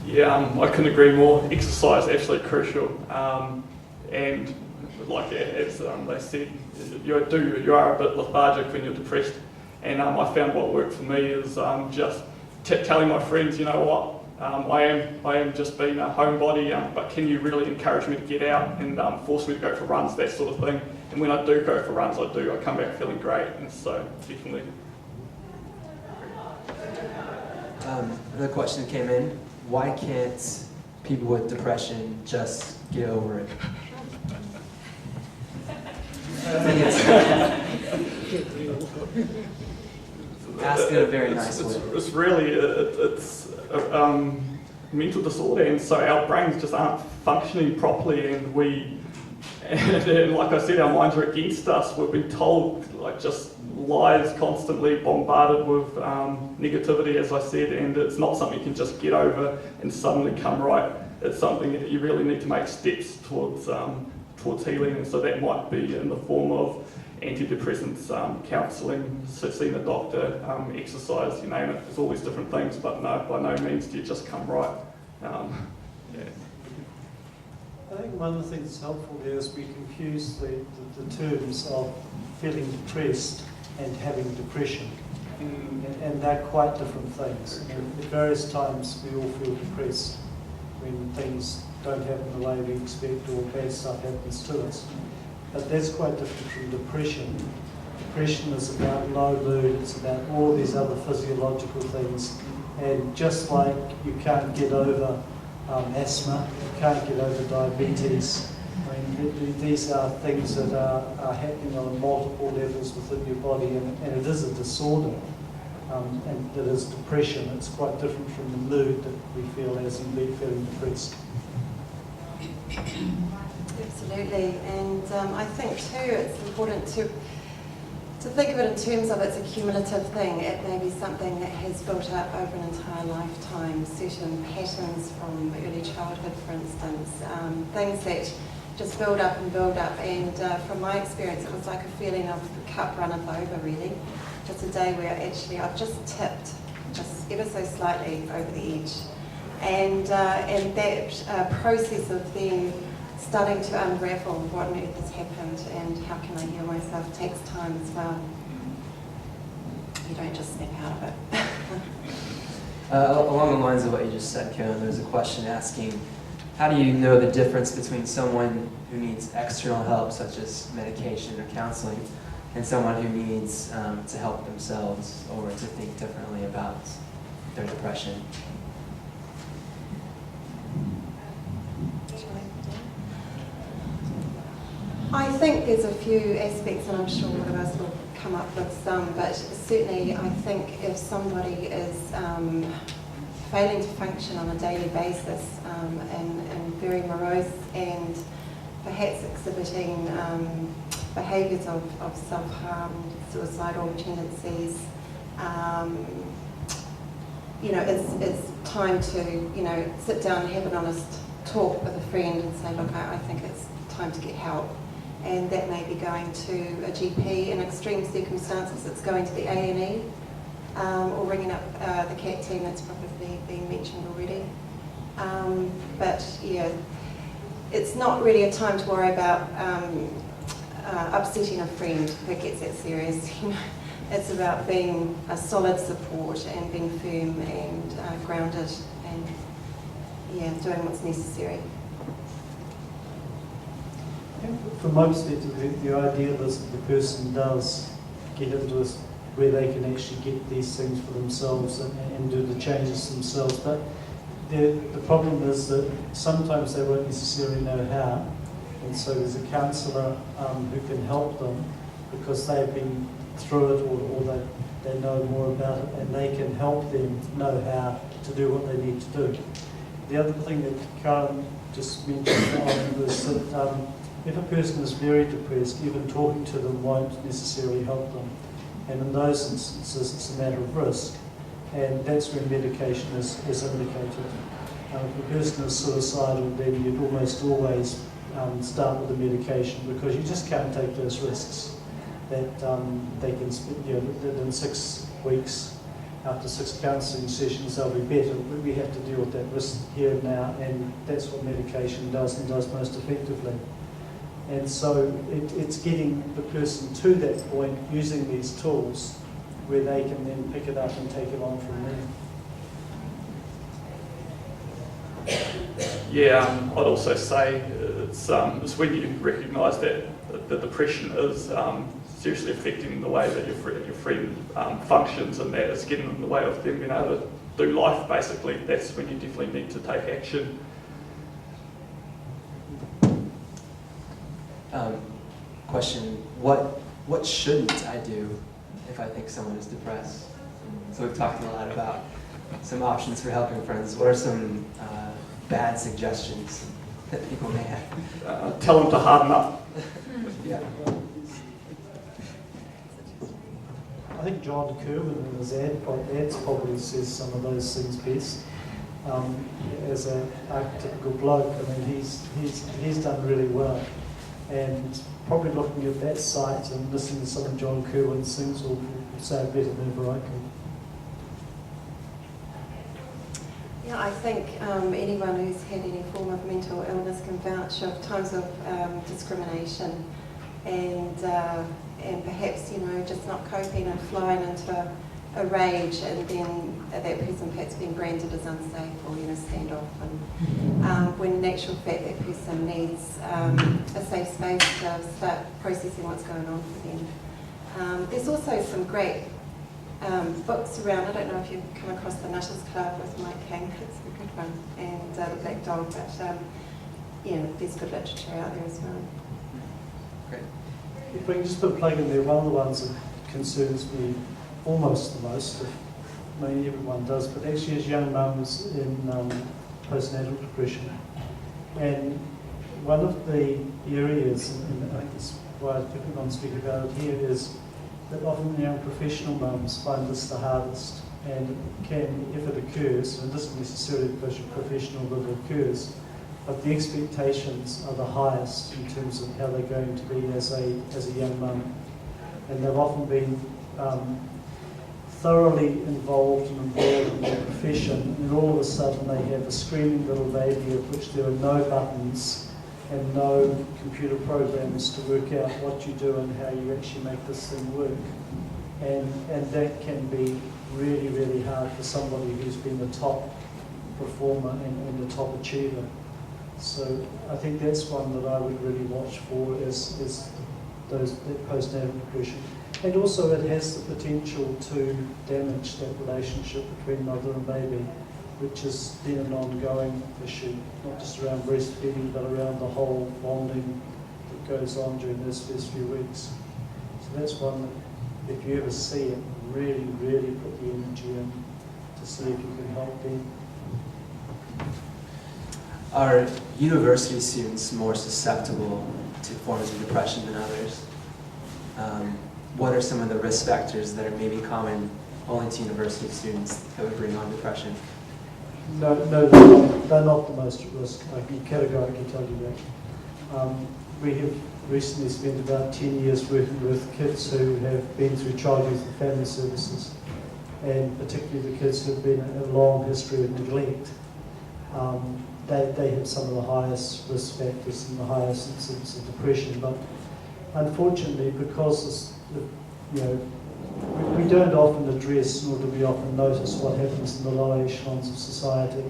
Yeah, I couldn't agree more. Exercise is absolutely crucial, and like as they said, you are a bit lethargic when you're depressed. And I found what worked for me is just telling my friends, you know what, I am just being a homebody, but can you really encourage me to get out and force me to go for runs, that sort of thing. And when I do go for runs, I come back feeling great, and so definitely. Another question came in. Why can't people with depression just get over it? Ask in a very nice way. It's really a mental disorder, and so our brains just aren't functioning properly, and and like I said, our minds are against us. We've been told like just lies, constantly bombarded with negativity, as I said, and it's not something you can just get over and suddenly come right. It's something that you really need to make steps towards healing, and so that might be in the form of antidepressants, counselling, seeing a doctor, exercise, you name it. There's all these different things, but no, by no means do you just come right. Yeah. I think one of the things that's helpful here is we confuse the terms of feeling depressed and having depression. And they're quite different things. At various times we all feel depressed when things don't happen the way we expect or bad stuff happens to us. But that's quite different from depression. Depression is about low mood, it's about all these other physiological things. And just like you can't get over asthma, you can't get over diabetes, I mean, these are things that are happening on multiple levels within your body, and it is a disorder. And that is depression. It's quite different from the mood that we feel as in feeling depressed. Absolutely, and I think too it's important to think of it in terms of it's a cumulative thing. It may be something that has built up over an entire lifetime, certain patterns from early childhood, for instance, things that just build up, and from my experience it was like a feeling of the cup runneth over, really. Just a day where actually I've just tipped, just ever so slightly over the edge. And that process of then starting to unravel what on earth has happened and how can I heal myself takes time as well. You don't just snap out of it. Along the lines of what you just said, Karen, there's a question asking, how do you know the difference between someone who needs external help, such as medication or counseling, and someone who needs to help themselves or to think differently about their depression? I think there's a few aspects, and I'm sure one of us will come up with some, but certainly I think if somebody is failing to function on a daily basis and very morose and perhaps exhibiting behaviours of self-harm, suicidal tendencies, it's time to, sit down and have an honest talk with a friend and say, look, I think it's time to get help. And that may be going to a GP. In extreme circumstances, it's going to the A&E or ringing up the CAT team. That's probably been mentioned already. But yeah, it's not really a time to worry about upsetting a friend if it gets that serious. It's about being a solid support and being firm and grounded and doing what's necessary. From my perspective, the idea is that the person does get into where they can actually get these things for themselves and do the changes themselves. But the problem is that sometimes they won't necessarily know how, and so there's a counsellor who can help them because they've been through it or they know more about it, and they can help them know how to do what they need to do. The other thing that Karen just mentioned was that if a person is very depressed, even talking to them won't necessarily help them. And in those instances, it's a matter of risk. And that's when medication is indicated. If a person is suicidal, then you'd almost always start with the medication because you just can't take those risks. That they can, that in 6 weeks, after 6 counselling sessions, they'll be better. But we have to deal with that risk here and now, and that's what medication does and does most effectively. And so it's getting the person to that point using these tools where they can then pick it up and take it on from there. Yeah, I'd also say it's when you recognise that the depression is seriously affecting the way that your friend functions, and that it's getting in the way of them being able to do life, basically. That's when you definitely need to take action. Question, what shouldn't I do if I think someone is depressed? So we've talked a lot about some options for helping friends. What are some bad suggestions that people may have? Tell them to harden up. Yeah. I think John Kerwin in his ads probably says some of those things best. As an archetypical bloke, I mean, he's done really well. And probably looking at that site and listening to some of John Kerwin's things will say it better than ever I can. Yeah, I think anyone who's had any form of mental illness can vouch of times of discrimination and perhaps, just not coping and flying into a rage, and then that person perhaps being branded as unsafe or stand off, and when in actual fact that person needs a safe space to start processing what's going on for them. There's also some great books around. I don't know if you've come across the Nutters Club with Mike King. It's a good one, and the Black Dog, but there's good literature out there as well. Great. If we can just put a plug in there, one of the ones that concerns me almost the most, maybe everyone does, but actually as young mums in postnatal depression. And one of the areas, and I think that's why everyone's speaking about it here, is that often young professional mums find this the hardest, and it can, if it occurs, and it doesn't necessarily because you're professional that it occurs, but the expectations are the highest in terms of how they're going to be as a young mum. And they've often been thoroughly involved and involved in their profession, and all of a sudden they have a screaming little baby of which there are no buttons and no computer programs to work out what you do and how you actually make this thing work. And that can be really, really hard for somebody who's been the top performer and the top achiever. So I think that's one that I would really watch for is that postnatal depression. And also it has the potential to damage that relationship between mother and baby, which has been an ongoing issue, not just around breastfeeding, but around the whole bonding that goes on during those first few weeks. So that's one that, if you ever see it, really, really put the energy in to see if you can help them. Are university students more susceptible to forms of depression than others? What are some of the risk factors that are maybe common only to university students that would bring on depression? No, they're not the most at risk. I can categorically tell you that. We have recently spent about 10 years working with kids who have been through child, youth and family services, and particularly the kids who have been in a long history of neglect. They have some of the highest risk factors and the highest incidence of depression, but unfortunately, because we don't often address, nor do we often notice what happens in the lower echelons of society,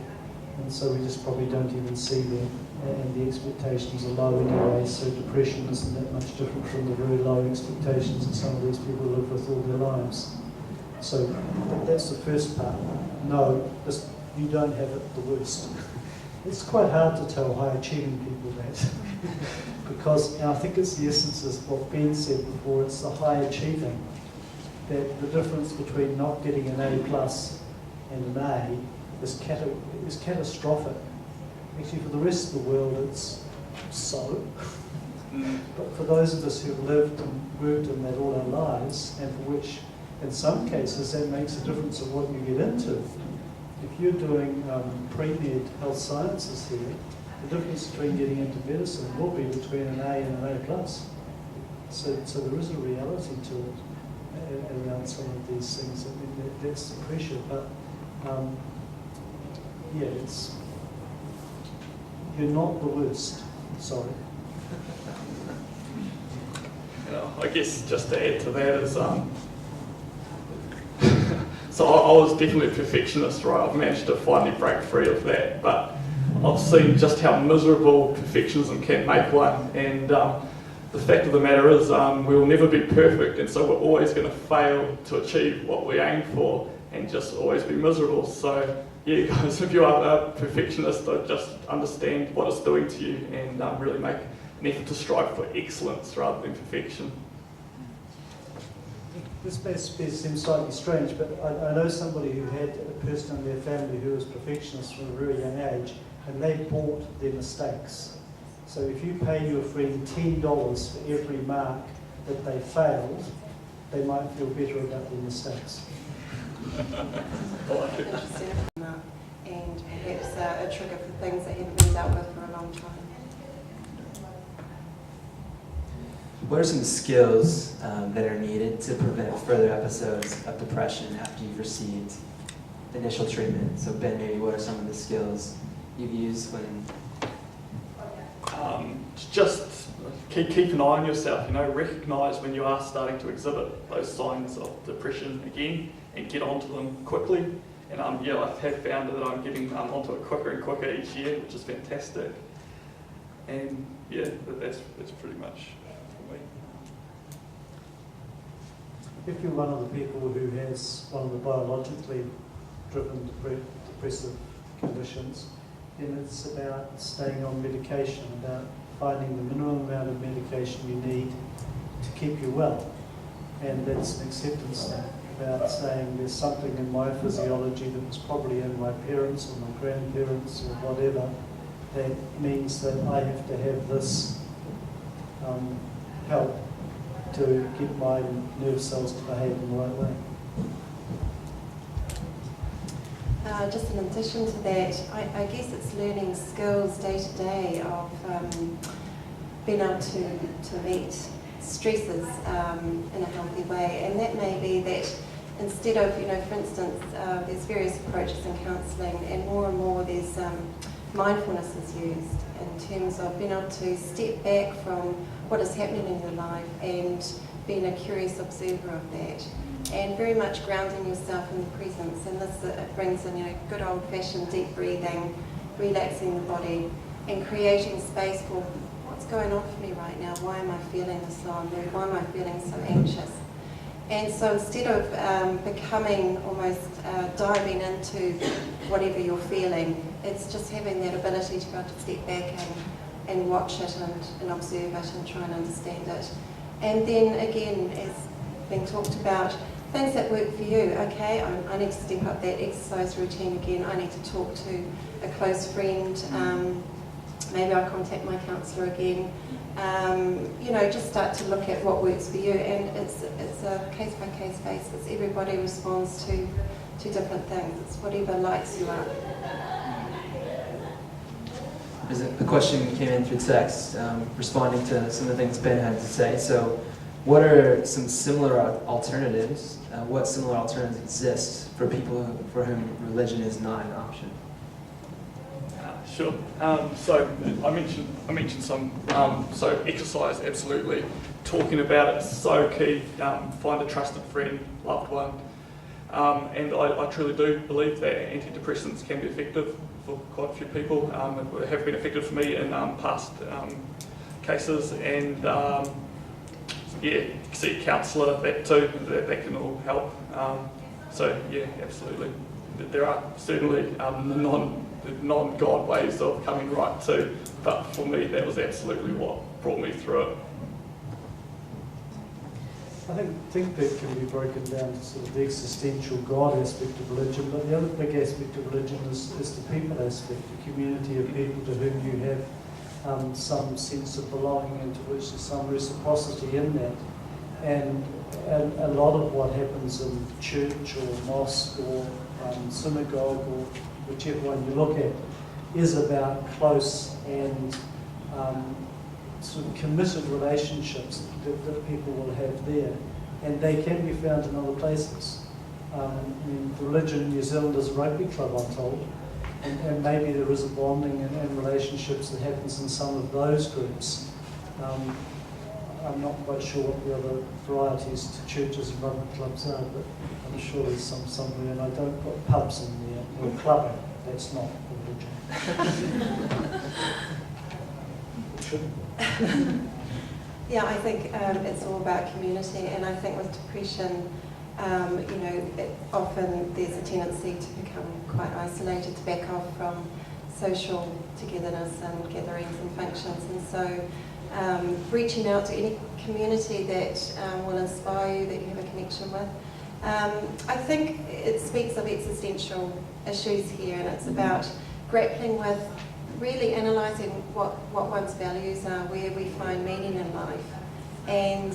and so we just probably don't even see them, and the expectations are low anyway, so depression isn't that much different from the very low expectations that some of these people live with all their lives. So that's the first part. No, you don't have it the worst. It's quite hard to tell high achieving people that because, and I think it's the essence of what Ben said before, it's the high achieving, that the difference between not getting an A plus and an A is catastrophic. Actually, for the rest of the world, it's so. But for those of us who've lived and worked in that all our lives, and for which, in some cases, that makes a difference of what you get into. If you're doing pre-med health sciences here, the difference between getting into medicine will be between an A and an A plus. So there is a reality to it around some of these things. I mean, that's the pressure, but you're not the worst. Sorry. I guess just to add to that is, so I was definitely a perfectionist, right? I've managed to finally break free of that, but I've seen just how miserable perfectionism can make one, and the fact of the matter is we'll never be perfect, and so we're always going to fail to achieve what we aim for and just always be miserable. So yeah, guys, if you are a perfectionist, just understand what it's doing to you and really make an effort to strive for excellence rather than perfection. This may seem slightly strange, but I know somebody who had a person in their family who was perfectionist from a very young age, and they bought their mistakes. So if you pay your friend $10 for every mark that they failed, they might feel better about their mistakes. Interesting, and perhaps a trigger for things that haven't been dealt with for a long time. what are some skills that are needed to prevent further episodes of depression after you've received initial treatment? So Ben, maybe what are some of the skills you've used when... Just keep an eye on yourself, recognise when you are starting to exhibit those signs of depression again and get onto them quickly. And I have found that I'm getting onto it quicker and quicker each year, which is fantastic. And that's pretty much for me. If you're one of the people who has one of the biologically driven depressive conditions, then it's about staying on medication, about finding the minimum amount of medication you need to keep you well. And that's an acceptance thing, about saying there's something in my physiology that was probably in my parents or my grandparents or whatever that means that I have to have this help to get my nerve cells to behave in the right way. Just in addition to that, I guess it's learning skills day to day of being able to meet stresses in a healthy way. And that may be that instead of, for instance, there's various approaches in counselling, and more there's mindfulness is used in terms of being able to step back from what is happening in your life and being a curious observer of that. And very much grounding yourself in the presence, and this brings in good old-fashioned deep breathing, relaxing the body, and creating space for what's going on for me right now. Why am I feeling this low mood? Why am I feeling so anxious? And so instead of becoming almost diving into whatever you're feeling, it's just having that ability to be able to step back and watch it and observe it and try and understand it. And then again, as being talked about, things that work for you. Okay, I need to step up that exercise routine again. I need to talk to a close friend. Maybe I'll contact my counsellor again. Just start to look at what works for you. And it's a case-by-case basis. Everybody responds to different things. It's whatever lights you up. There's a question that came in through text, responding to some of the things Ben had to say. So, what are some similar alternatives? What similar alternatives exist for people for whom religion is not an option? Sure. So I mentioned some. So exercise, absolutely. Talking about it, so key. Find a trusted friend, loved one. And I truly do believe that antidepressants can be effective for quite a few people. Have been effective for me in past cases, and see a counsellor, that too, that can all help. Absolutely. There are certainly non-God ways of coming right too, but for me that was absolutely what brought me through it. I think that can be broken down to sort of the existential God aspect of religion, but the other big aspect of religion is the people aspect, the community of people to whom you have some sense of belonging, and to which there's some reciprocity in that. And a lot of what happens in church or mosque or synagogue or whichever one you look at is about close and sort of committed relationships that people will have there, and they can be found in other places. Religion in New Zealand is a rugby club, I'm told, and maybe there is a bonding and relationships that happens in some of those groups. I'm not quite sure what the other varieties to churches and rugby clubs are, but I'm sure there's some somewhere, and I don't put pubs in there, or clubbing. That's not religion. Yeah, I think it's all about community, and I think with depression, often there's a tendency to become quite isolated, to back off from social togetherness and gatherings and functions, and so reaching out to any community that will inspire you, that you have a connection with. I think it speaks of existential issues here, and it's about grappling with really analysing what one's values are, where we find meaning in life, and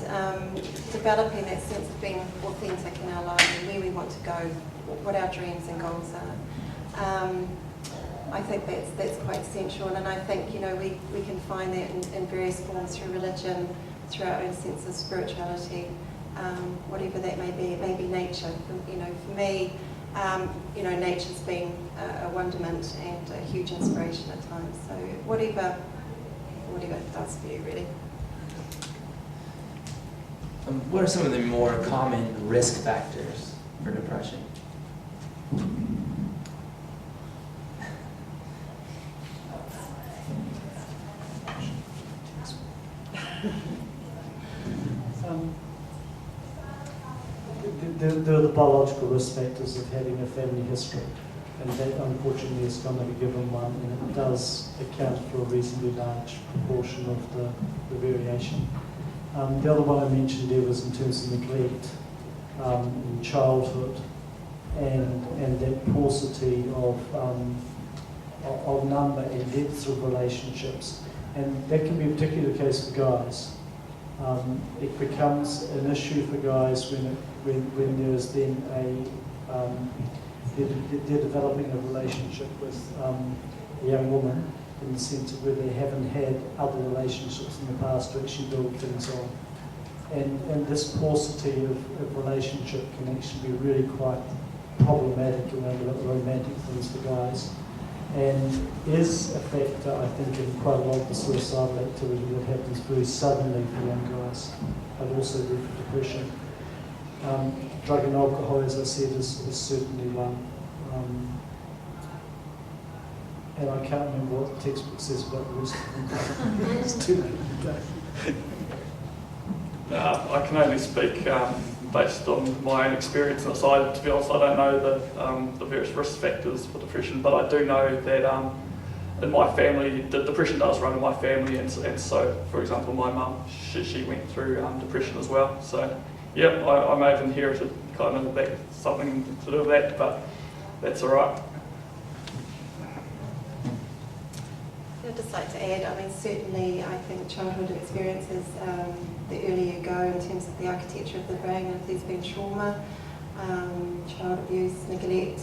developing that sense of being authentic in our lives and where we want to go, what our dreams and goals are. I think that's quite essential, and I think we can find that in various forms through religion, through our own sense of spirituality, whatever that may be. It may be nature. For me, nature's been a wonderment and a huge inspiration at times. So whatever it does for you, really. What are some of the more common risk factors for depression? There are the biological risk factors of having a family history, and that unfortunately is going to be given one, and it does account for a reasonably large proportion of the variation. The other one I mentioned there was in terms of neglect in childhood, and that paucity of number and depth of relationships, and that can be particularly the case for guys. It becomes an issue for guys when there's then they're developing a relationship with a young woman, in the sense of where they haven't had other relationships in the past to actually build things on. And this paucity of relationship can actually be really quite problematic around the romantic things for guys, and is a factor, I think, in quite a lot of the suicidal activity that happens very suddenly for young guys, but also for depression. Drug and alcohol, as I said, is certainly one. And I can't remember what the textbook says about the rest of them. It's too late today. I can only speak based on my own experience. To be honest, I don't know the various risk factors for depression, but I do know that in my family, the depression does run in my family, and so, for example, my mum, she went through depression as well. So, yeah, I may have inherited kind of that, something to do with that, but that's all right. I'd just like to add, certainly I think childhood experiences, the earlier you go in terms of the architecture of the brain, if there's been trauma, child abuse, neglect,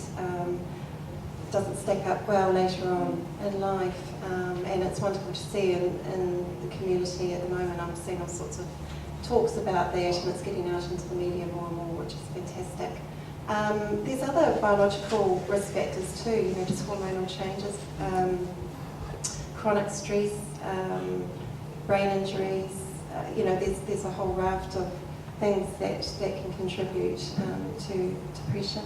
doesn't stack up well later on in life, and it's wonderful to see in the community at the moment. I'm seeing all sorts of talks about that, and it's getting out into the media more and more, which is fantastic. There's other biological risk factors too, just hormonal changes, chronic stress, brain injuries, there's a whole raft of things that can contribute to depression.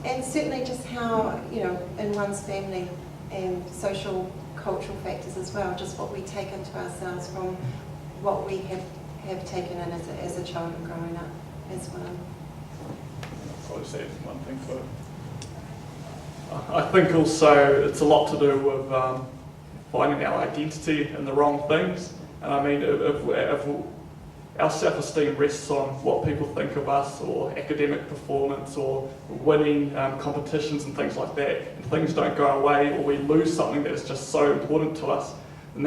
And certainly just how, in one's family and social, cultural factors as well, just what we take into ourselves from what we have taken in as a child and growing up as well. I'll probably say one thing for I think also it's a lot to do with finding our identity in the wrong things. And I mean, if our self-esteem rests on what people think of us, or academic performance, or winning competitions and things like that, and things don't go away, or we lose something that is just so important to us, then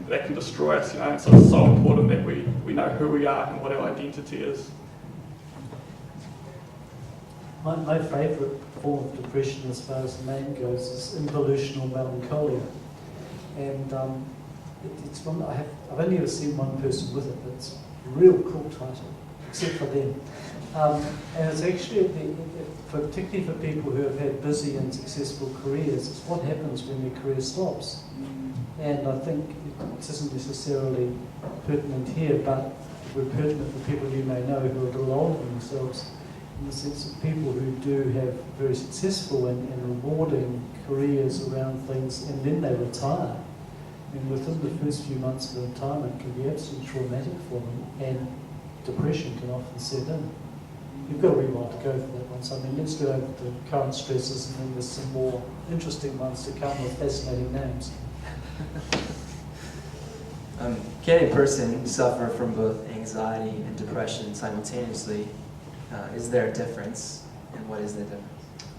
that can destroy us. And so it's so important that we know who we are and what our identity is. My favourite form of depression, as far as the name goes, is involutional melancholia, and it's one that I've only ever seen one person with it, but it's a real cool title, except for them. And it's actually, particularly for people who have had busy and successful careers, it's what happens when their career stops. And I think it isn't necessarily pertinent here, but we're pertinent for people you may know who are a little older than themselves, in the sense of people who do have very successful and rewarding careers around things, and then they retire. And within the first few months of retirement can be absolutely traumatic for them, and depression can often set in. You've got a wee while to go for that one, so let's go over the current stresses, and then there's some more interesting ones to come with fascinating names. Can a person suffer from both anxiety and depression simultaneously? Is there a difference, and what is the difference?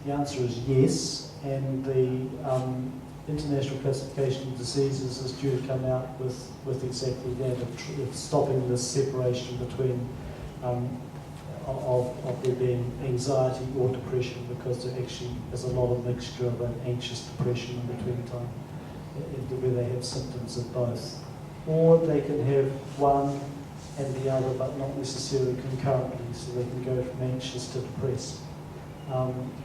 The answer is yes, and the International Classification of Diseases is due to come out with exactly that, of stopping this separation between of there being anxiety or depression, because there actually is a lot of mixture of an anxious depression in between time, where they have symptoms of both. or they can have one and the other, but not necessarily concurrently, so they can go from anxious to depressed.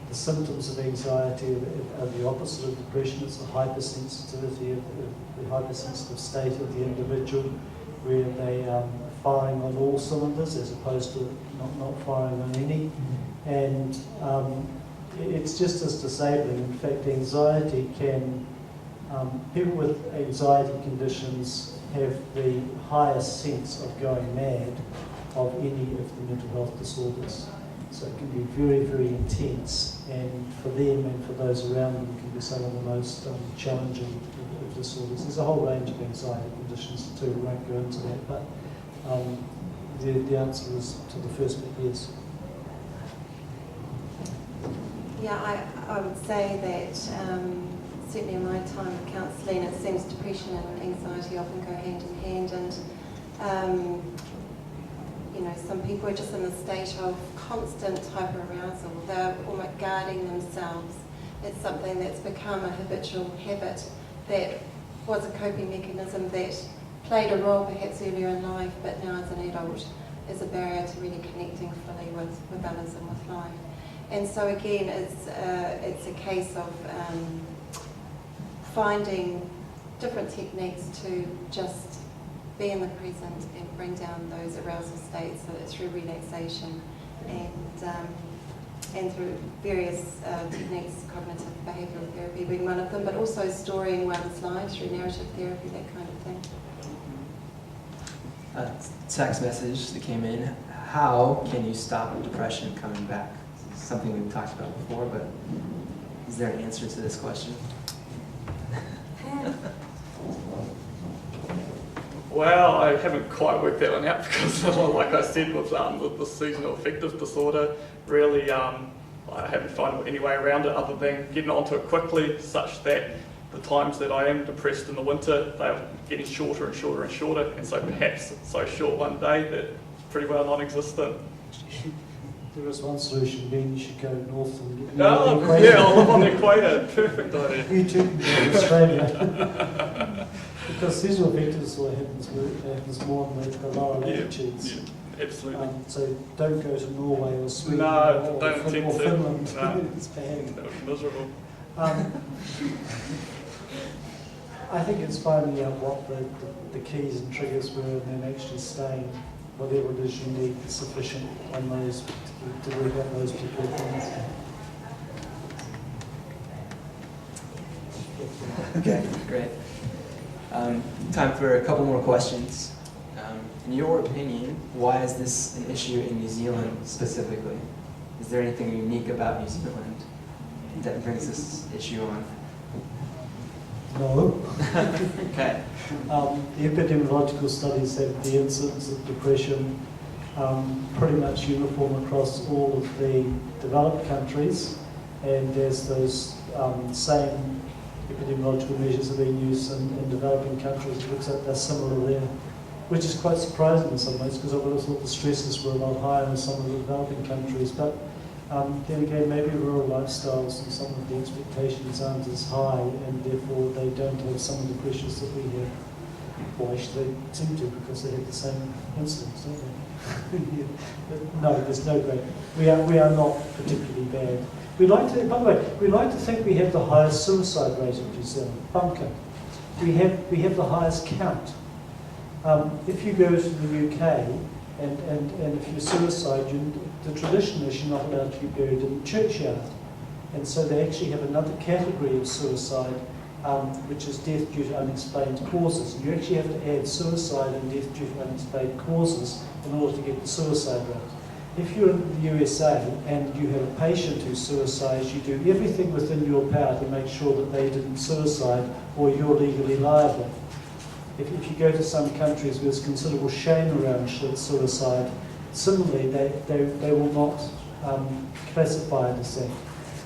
The symptoms of anxiety are the opposite of depression. It's the hypersensitivity, the hypersensitive state of the individual, where they are firing on all cylinders as opposed to not firing on any. And it's just as disabling. In fact, anxiety can, people with anxiety conditions have the highest sense of going mad of any of the mental health disorders. So it can be very, very intense, and for them and for those around them, it can be some of the most challenging of disorders. There's a whole range of anxiety conditions too, we won't go into that, but the answer is to the first bit, yes. Yeah, I would say that certainly in my time of counselling, it seems depression and anxiety often go hand in hand, and you know, some people are just in a state of constant hyper-arousal. They're almost guarding themselves. It's something that's become a habitual habit that was a coping mechanism that played a role perhaps earlier in life, but now as an adult is a barrier to really connecting fully with others and with life. And so again, it's a case of finding different techniques to just be in the present and bring down those arousal states, so that through relaxation and through various techniques, cognitive behavioural therapy being one of them, but also storying one's life through narrative therapy, that kind of thing. Text message that came in: how can you stop depression coming back? It's something we've talked about before, but is there an answer to this question? Well, I haven't quite worked that one out because, like I said, with the seasonal affective disorder, really, I haven't found any way around it other than getting onto it quickly, such that the times that I am depressed in the winter, they're getting shorter and shorter and shorter, and so perhaps it's so short one day that it's pretty well non-existent. There is one solution, Ben, you should go north and get No, the equator. yeah, I'll live on the equator. Perfect idea. You too can go to Australia. Because seasonal affective disorder happens more in the lower latitudes. Yeah, absolutely. So don't go to Norway or Sweden No, or don't attempt to. Finland. No. It's bad. That was miserable. I think it's finding out what the keys and triggers were, and then actually staying whatever it is you need sufficient on those to work out those particular things. Okay, great. Time for a couple more questions. In your opinion, why is this an issue in New Zealand specifically? Is there anything unique about New Zealand that brings this issue on? No. Okay. The epidemiological studies have the incidence of depression pretty much uniform across all of the developed countries, and as those same epidemiological measures are being used in developing countries, it looks like they're similar there, which is quite surprising in some ways, because I would have thought the stresses were a lot higher in some of the developing countries. But then again, maybe rural lifestyles and some of the expectations aren't as high, and therefore they don't have some of the pressures that we have. Or actually they seem to, because they have the same incidents, don't they? But no, there's no great. We are not particularly bad. We like to, by the way, we like to think we have the highest suicide rate in New Zealand. Bunker. We have the highest count. If you go to the UK and if you suicide, the tradition is you're not allowed to be buried in the churchyard, and so they actually have another category of suicide, which is death due to unexplained causes. And you actually have to add suicide and death due to unexplained causes in order to get the suicide rate. If you're in the USA and you have a patient who suicides, you do everything within your power to make sure that they didn't suicide, or you're legally liable. If you go to some countries where there's considerable shame around suicide, similarly they will not classify it as that.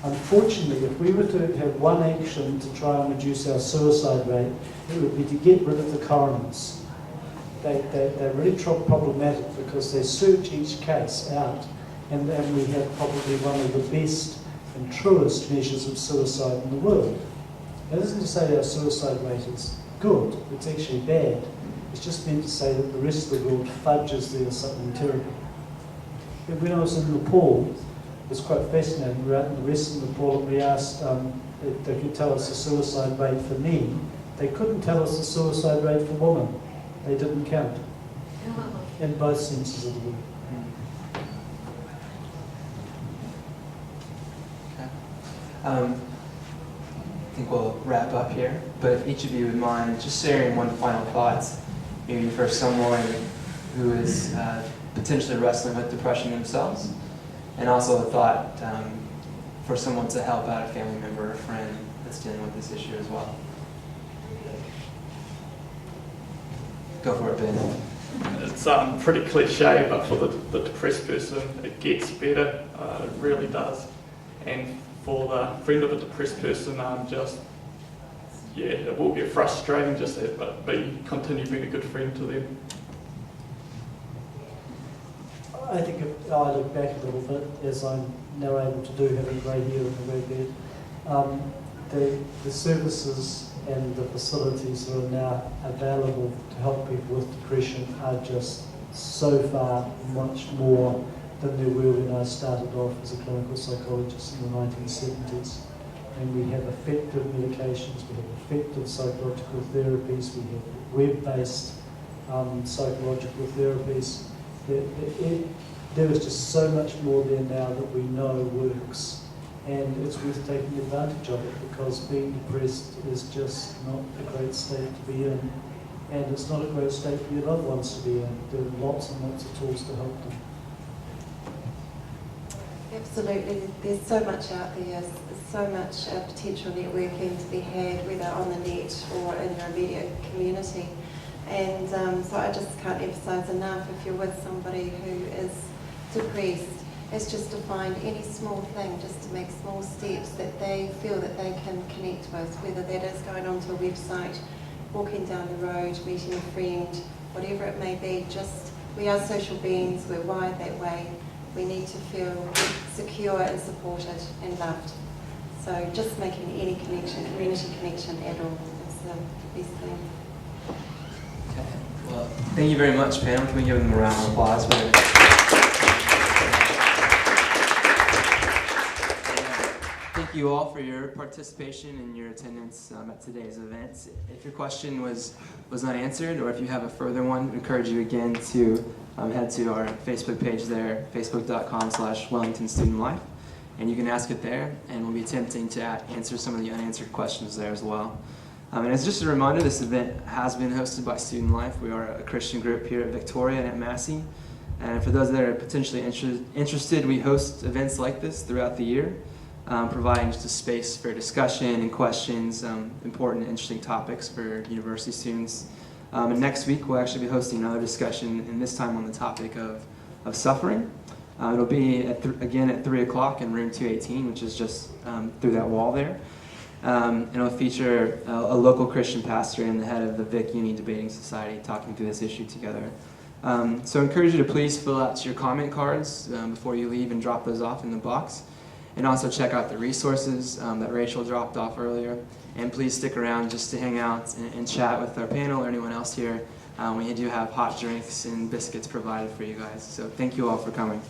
Unfortunately, if we were to have one action to try and reduce our suicide rate, it would be to get rid of the coroners. They're really problematic because they search each case out, and we have probably one of the best and truest measures of suicide in the world. That isn't to say our suicide rate is good, it's actually bad, It's just meant to say that the rest of the world fudges there something terrible. When I was in Nepal, it was quite fascinating. We were out in the rest of Nepal and we asked if they could tell us the suicide rate for men. They couldn't tell us the suicide rate for women. They didn't count. In both senses of the word. I think we'll wrap up here, but if each of you would mind just sharing one final thought, maybe for someone who is potentially wrestling with depression themselves, and also a thought for someone to help out a family member or friend that's dealing with this issue as well. Go for it, Ben. It's pretty cliche, but for the depressed person, it gets better. It really does. And for the friend of a depressed person, it will get frustrating just that, but continue being a good friend to them. I think if I look back a little bit, as I'm now able to do, having grey hair and a grey beard, the services and the facilities that are now available to help people with depression are just so far much more than there were when I started off as a clinical psychologist in the 1970s. And we have effective medications, we have effective psychological therapies, we have web-based psychological therapies. There is just so much more there now that we know works. And it's worth taking advantage of it, because being depressed is just not a great state to be in. And it's not a great state for your loved ones to be in. There are lots and lots of tools to help them. Absolutely, there's so much out there, there's so much potential networking to be had, whether on the net or in your immediate community. And so I just can't emphasise enough, if you're with somebody who is depressed, is just to find any small thing, just to make small steps that they feel that they can connect with, whether that is going onto a website, walking down the road, meeting a friend, whatever it may be. Just, we are social beings, we're wired that way. We need to feel secure and supported and loved. So just making any connection, community connection at all, is the best thing. Okay. Well, thank you very much, panel. Can we give them a round of applause for it? Thank you all for your participation and your attendance at today's event. If your question was not answered, or if you have a further one, I encourage you again to head to our Facebook page there, facebook.com/Wellington Student Life, and you can ask it there, and we'll be attempting to answer some of the unanswered questions there as well. And as just a reminder, this event has been hosted by Student Life. We are a Christian group here at Victoria and at Massey, and for those that are potentially interested, we host events like this throughout the year, providing just a space for discussion and questions, important and interesting topics for university students. And next week we'll actually be hosting another discussion, and this time on the topic of suffering. It'll be again at 3 o'clock in room 218, which is just through that wall there. And it'll feature a local Christian pastor and the head of the Vic Uni Debating Society talking through this issue together. So I encourage you to please fill out your comment cards before you leave and drop those off in the box. And also check out the resources that Rachel dropped off earlier. And please stick around just to hang out and chat with our panel or anyone else here. We do have hot drinks and biscuits provided for you guys. So thank you all for coming.